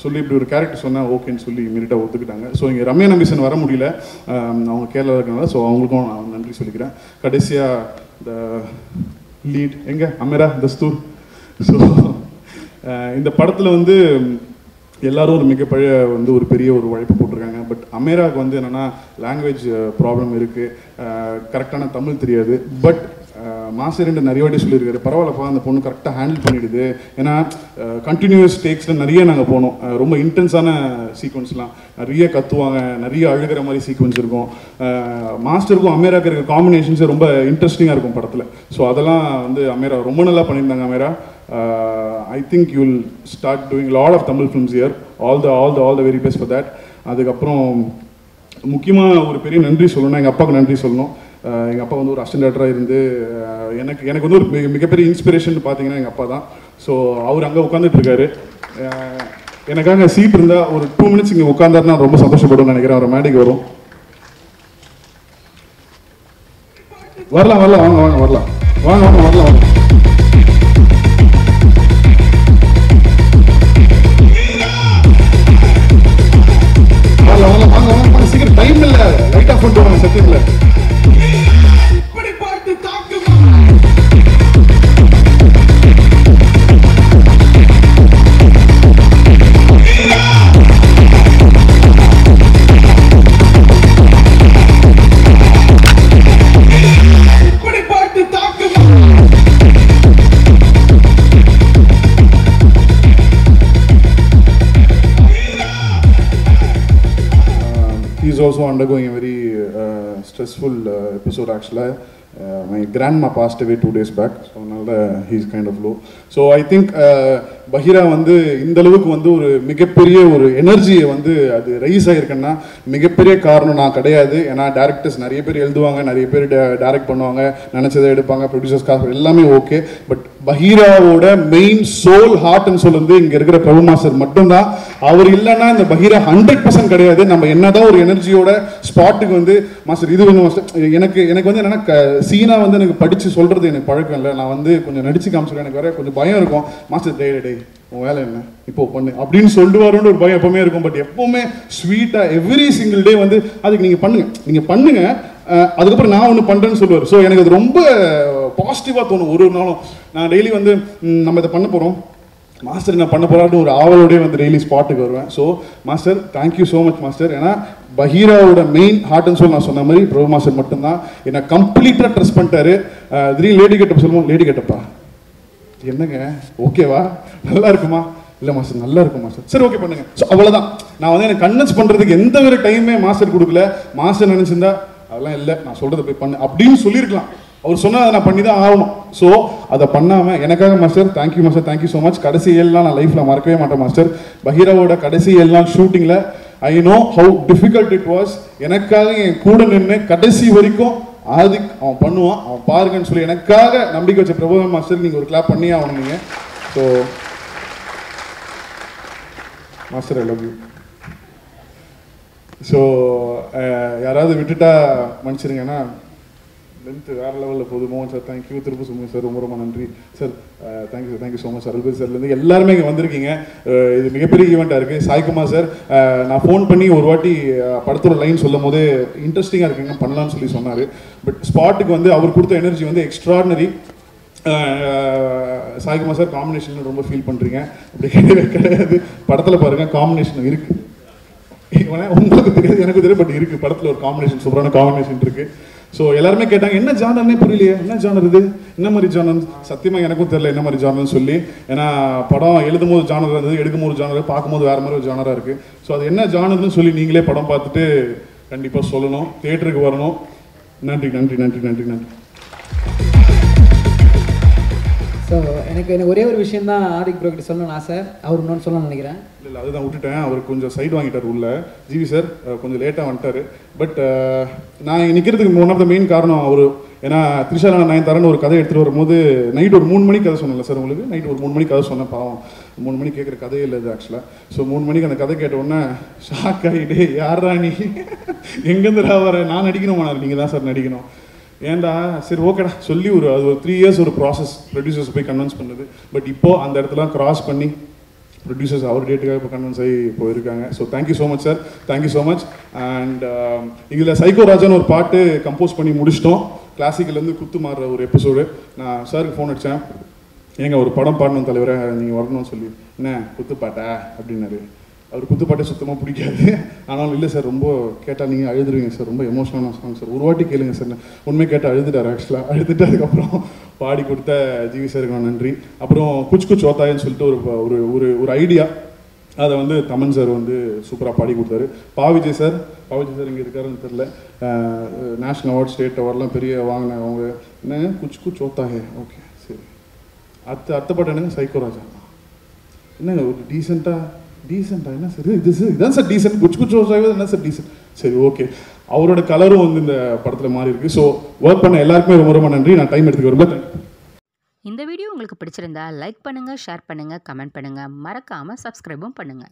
சொல்லி இப்படி ஒரு கேரக்டர் சொன்னேன், ஓகேன்னு சொல்லி இமீடியட்டாக ஒத்துக்கிட்டாங்க. ஸோ இங்கே ரம்யா நம்பிசன் வர முடியல, அவங்க கேரளா இருக்கனால. ஸோ அவங்களுக்கும் நான் நன்றி சொல்லிக்கிறேன். கடைசியாக இந்த லீட் எங்கே அமேரா தஸ்தூர். ஸோ இந்த படத்தில் வந்து எல்லாரும் ஒரு மிகப்பழைய வந்து ஒரு பெரிய ஒரு உழைப்பு போட்டிருக்காங்க. பட் அமேராவுக்கு வந்து என்னென்னா லாங்குவேஜ் ப்ராப்ளம் இருக்குது, கரெக்டான தமிழ் தெரியாது. பட் மாஸ்டர் நிறைய வாட்டி சொல்லியிருக்காரு, பரவாயில்லப்பா அந்த பொண்ணு கரெக்டாக ஹேண்டில் பண்ணிடுது. ஏன்னா கண்டினியூஸ் டேக்ஸில் நிறைய நாங்கள் போனோம், ரொம்ப இன்டென்ஸான சீக்வன்ஸ்லாம் நிறைய கத்துவாங்க, நிறைய அழுகிற மாதிரி சீக்வன்ஸ் இருக்கும். மாஸ்டருக்கும் அமேராவுக்கு இருக்கிற காம்பினேஷன்ஸே ரொம்ப இன்ட்ரெஸ்டிங்காக இருக்கும் படத்தில். ஸோ அதெல்லாம் வந்து அமேரா ரொம்ப நல்லா பண்ணியிருந்தாங்க. அமேரா I think you will start doing a lot of Tamil films here. All the very best for that. அதுக்கப்புறம் முக்கியமாக ஒரு பெரிய நன்றி சொல்லணும், எங்கள் அப்பாவுக்கு நன்றி சொல்லணும். எங்கள் அப்பா வந்து ஒரு அசிஸ்டன்ட் டைரக்டராக இருந்து எனக்கு வந்து ஒரு மிகப்பெரிய இன்ஸ்பிரேஷன் பார்த்தீங்கன்னா எங்கள் அப்பா தான். ஸோ அவர் அங்கே உட்காந்துட்டு இருக்காரு, எனக்காக சீட் இருந்தால் ஒரு 2 minutes இங்கே உட்காந்தாருன்னா ரொம்ப சந்தோஷப்படுவேன்னு நினைக்கிறேன். அவர் மேடைக்கு வரும், வரலாம் வாங்க. சீக்கிரம் டைம் இல்லை, லைட் ஆஃப் பண்ணிட்டு வாங்க சத்தியமில்லை. He's also undergoing a very stressful episode actually. my grandma passed away 2 days back, so he's kind of low. So I think Bahira வந்து இந்த அளவுக்கு வந்து ஒரு மிகப்பெரிய ஒரு எனர்ஜியை வந்து அது ரைஸ் ஆகிருக்குன்னா மிகப்பெரிய காரணம் நான் கிடையாது. ஏன்னா டேரக்டர்ஸ் நிறைய பேர் எழுதுவாங்க, நிறைய பேர் டைரக்ட் பண்ணுவாங்க, நினச்சதை எடுப்பாங்க, ப்ரொடியூசர்ஸ்க்காக எல்லாமே ஓகே. பட் பஹீராவோட மெயின் சோல் ஹார்ட்னு சொல்லுறது இங்கே இருக்கிற பிரபு மாஸ்டர் மட்டும்தான். அவர் இல்லைன்னா இந்த பஹீரா 100% கிடையாது. நம்ம என்னதான் ஒரு எனர்ஜியோட ஸ்பாட்டுக்கு வந்து மாஸ்டர் இது வேணும் மாஸ்டர், எனக்கு வந்து என்னன்னா சீனா வந்து எனக்கு படித்து சொல்கிறது எனக்கு பழக்கம் இல்லை. நான் வந்து கொஞ்சம் நடிச்சு காமிச்சிடுவேன், எனக்கு வேற கொஞ்சம் பயம் இருக்கும். மாஸ்டர் டே உன் வேலை என்ன இப்போ பண்ணு அப்படின்னு சொல்லுவாருன்னு ஒரு பயம் எப்பவுமே இருக்கும். பட் எப்பவுமே ஸ்வீட்டாக எவ்ரி சிங்கிள் டே வந்து அதுக்கு நீங்கள் பண்ணுங்க அதுக்கப்புறம் நான் ஒன்று பண்ணுறேன்னு சொல்லுவார். ஸோ எனக்கு அது ரொம்ப பாசிட்டிவாக தோணும். ஒரு நாளும் நான் டெய்லி வந்து நம்ம இதை பண்ண போகிறோம் மாஸ்டர், நான் பண்ண போகிறான்னு ஒரு ஆவலோடய வந்து டெய்லி ஸ்பாட்டுக்கு வருவேன். So master thank you so much master. ஏன்னா பஹீராவோட மெயின் ஹார்ட்னு சொல்லி நான் சொன்ன மாதிரி பிரபு மாஸ்டர் மட்டும்தான் என்னை கம்ப்ளீட்டாக ட்ரஸ்ட் பண்ணிட்டாரு. திடீர்னு லேடி கெட்டப் சொல்லுவோம், லேடி கெட்டப்பா என்னங்க ஓகேவா நல்லா இருக்குமா, இல்லை மாஸ்டர் நல்லா இருக்கும் மாஸ்டர், சரி ஓகே பண்ணுங்க. ஸோ அவ்வளோதான். நான் வந்து எனக்கு கன்வின்ஸ் பண்ணுறதுக்கு எந்த ஒரு டைமே மாஸ்டர் கொடுக்கல. மாஸ்டர் நினச்சிருந்தா அதெல்லாம் இல்லை நான் சொல்கிறத போய் பண்ணு அப்படின்னு சொல்லியிருக்கலாம். அவர் சொன்னால் அதை நான் பண்ணி தான் ஆகணும். ஸோ அதை பண்ணாமல் எனக்காக master thank you master, thank you so much. கடைசி 7 நாள் நான் லைஃப்பில் மறக்கவே மாட்டேன் மாஸ்டர். பஹீராவோட கடைசி 7 நாள் ஷூட்டிங்கில் I know how difficult it was. எனக்காக என் கூட நின்று கடைசி வரைக்கும் ஆதிக் அவன் பண்ணுவான், அவன் பாருங்கன்னு சொல்லி எனக்காக நம்பிக்கை வச்ச பிரபு மாஸ்டர் நீங்கள் ஒரு கிளாப் பண்ணியே ஆகணும் நீங்கள். So master I love you. So யாராவது விட்டுட்டா மன்னிச்சிருங்கன்னா லென்த்து வேறு லெவலில் போகுது. மோகன் சார் தேங்க்யூ, திருப்பு சுமி சார் ரொம்ப ரொம்ப நன்றி sir, thank you sir, thank you so much sir. அல்பேர் சார்லேருந்து எல்லாருமே இங்கே வந்திருக்கீங்க. இது மிகப்பெரிய ஈவெண்ட்டாக இருக்குது. சாய்குமார் சார் நான் ஃபோன் பண்ணி ஒரு வாட்டி படத்தோட லைன் சொல்லும் போதே இன்ட்ரெஸ்டிங்காக இருக்குங்க பண்ணலான்னு சொல்லி சொன்னார். பட் ஸ்பாட்டுக்கு வந்து அவர் கொடுத்த எனர்ஜி வந்து எக்ஸ்ட்ராடினரி. சாய்குமார் சார் காம்பினேஷன் ரொம்ப ஃபீல் பண்ணுறீங்க, அப்படி கிடையாது. படத்தில் பாருங்கள் காம்பினேஷன் இருக்குது, உங்களுக்கு தெரியாது எனக்கு தெரியும், பட் இருக்குது படத்தில் ஒரு காம்பினேஷன், சூப்பரான காம்பினேஷன் இருக்குது. ஸோ எல்லாருமே கேட்டாங்க என்ன ஜானர்னே புரியலையே, என்ன ஜானர் இது, என்ன மாதிரி ஜானர், சத்தியமாக எனக்கும் தெரியல என்ன மாதிரி ஜானர்னு சொல்லி. ஏன்னா படம் எழுதும் போது ஜானர் இருந்தது, எடுக்கும் போது ஜானர், பார்க்கும்போது வேறு மாதிரி ஒரு ஜானராக இருக்குது. ஸோ அது என்ன ஜானர்னு சொல்லி நீங்களே படம் பார்த்துட்டு கண்டிப்பாக சொல்லணும், தியேட்டருக்கு வரணும். நன்றி நன்றி நன்றி நன்றி நன்றி. ஸோ எனக்கு ஒரே ஒரு விஷயம் தான் ஆதிக் ப்ரோ கிட்ட சொல்லணும்னு ஆசை, அவர் இன்னொன்று சொல்லணும்னு நினைக்கிறேன். இல்லை அதுதான் விட்டுட்டேன். அவர் கொஞ்சம் சைடு வாங்கிட்டார் உள்ள. ஜிவி சார் கொஞ்சம் லேட்டாக வந்துட்டார். பட் நான் நிற்கிறதுக்கு ஒன் ஆஃப் த மெயின் காரணம் அவர். ஏன்னா த்ரிஷாலா நயன்தாரான்னு ஒரு கதை எடுத்துகிட்டு வரும்போது நைட் ஒரு 3 மணிக்கு கதை சொன்னேன்ல சார் உங்களுக்கு, நைட் ஒரு 3 மணிக்கு கதை சொன்னேன். பாவம் 3 மணிக்கு கேட்குற கதையே இல்லை இது ஆக்சுவலாக. ஸோ 3 மணிக்கு அந்த கதை கேட்ட உடனே ஷாக் ஆகிட்டே, யாரா நீ எங்கேருந்துடா வர, நான் நடிக்கணுமா, நீங்கள் தான் சார் நடிக்கணும். ஏன்டா சரி ஓகேடா சொல்லி அது ஒரு 3 இயர்ஸ் ஒரு ப்ராசஸ் ப்ரொடியூசர்ஸ் போய் கன்வின்ஸ் பண்ணுது. பட் இப்போது அந்த இடத்துல கிராஸ் பண்ணி ப்ரொடியூசர்ஸ் அவர் டேட்டுக்காக இப்போ கன்வின்ஸ் ஆகி போயிருக்காங்க. So thank you so much sir, thank you so much. And இதில் சைக்கோ ராஜான்னு ஒரு பாட்டு கம்போஸ் பண்ணி முடிச்சிட்டோம். கிளாசிக்கல்லேருந்து குத்து மாறுற ஒரு எபிசோடு. நான் சாருக்கு ஃபோன் அடித்தேன், ஏங்க ஒரு படம் பாடணும் தலைவரை நீங்கள் வரணும்னு சொல்லி. என்ன குத்து பாட்டா அப்படின்னாரு. அவர் குத்துப்பாட்டை சுத்தமாக பிடிக்காது. ஆனாலும் இல்லை சார் ரொம்ப கேட்டால் நீங்கள் அழுதுருவீங்க சார், ரொம்ப எமோஷனலான சாங் சார், ஒரு வாட்டி கேளுங்க சார். உண்மையை கேட்டால் அழுதுட்டார் ஆக்சுவலாக. அழுதுட்டு அதுக்கப்புறம் பாடி கொடுத்த ஜிவி சாருக்கு நான் நன்றி. அப்புறம் குச் குச் ஓத்தாயன்னு சொல்லிட்டு ஒரு ஒரு ஒரு ஐடியா, அதை வந்து தமன் சார் வந்து சூப்பராக பாடி கொடுத்தாரு. பாவிஜய் சார் இங்கே இருக்காருன்னு தெரில, நேஷ்னல் அவார்ட் ஸ்டேட் அவார்ட்லாம் பெரிய வாங்கினாங்க அவங்க. என்னங்க குச் குச் ஓத்தாயே, ஓகே சரி. அடுத்த பாட்டு என்னங்க சைக்கோ ராஜா. என்னங்க ஒரு டீசெண்டாக என்ன சார் இதுதான் சார் டீசென்ட், குச் குச் ஓத்தாயே என்ன சார் டீசென்ட், சரி ஓகே. அவரோட கலரும் வந்து இந்த படத்தில் மாறி இருக்கு. ஸோ ஒர்க் பண்ண எல்லாருக்குமே ரொம்ப ரொம்ப நன்றி. நான் டைம் எடுத்துக்க வரல. இந்த வீடியோ உங்களுக்கு பிடிச்சிருந்தா லைக் பண்ணுங்க, ஷேர் பண்ணுங்க, கமெண்ட் பண்ணுங்க, மறக்காம சப்ஸ்கிரைபும் பண்ணுங்க.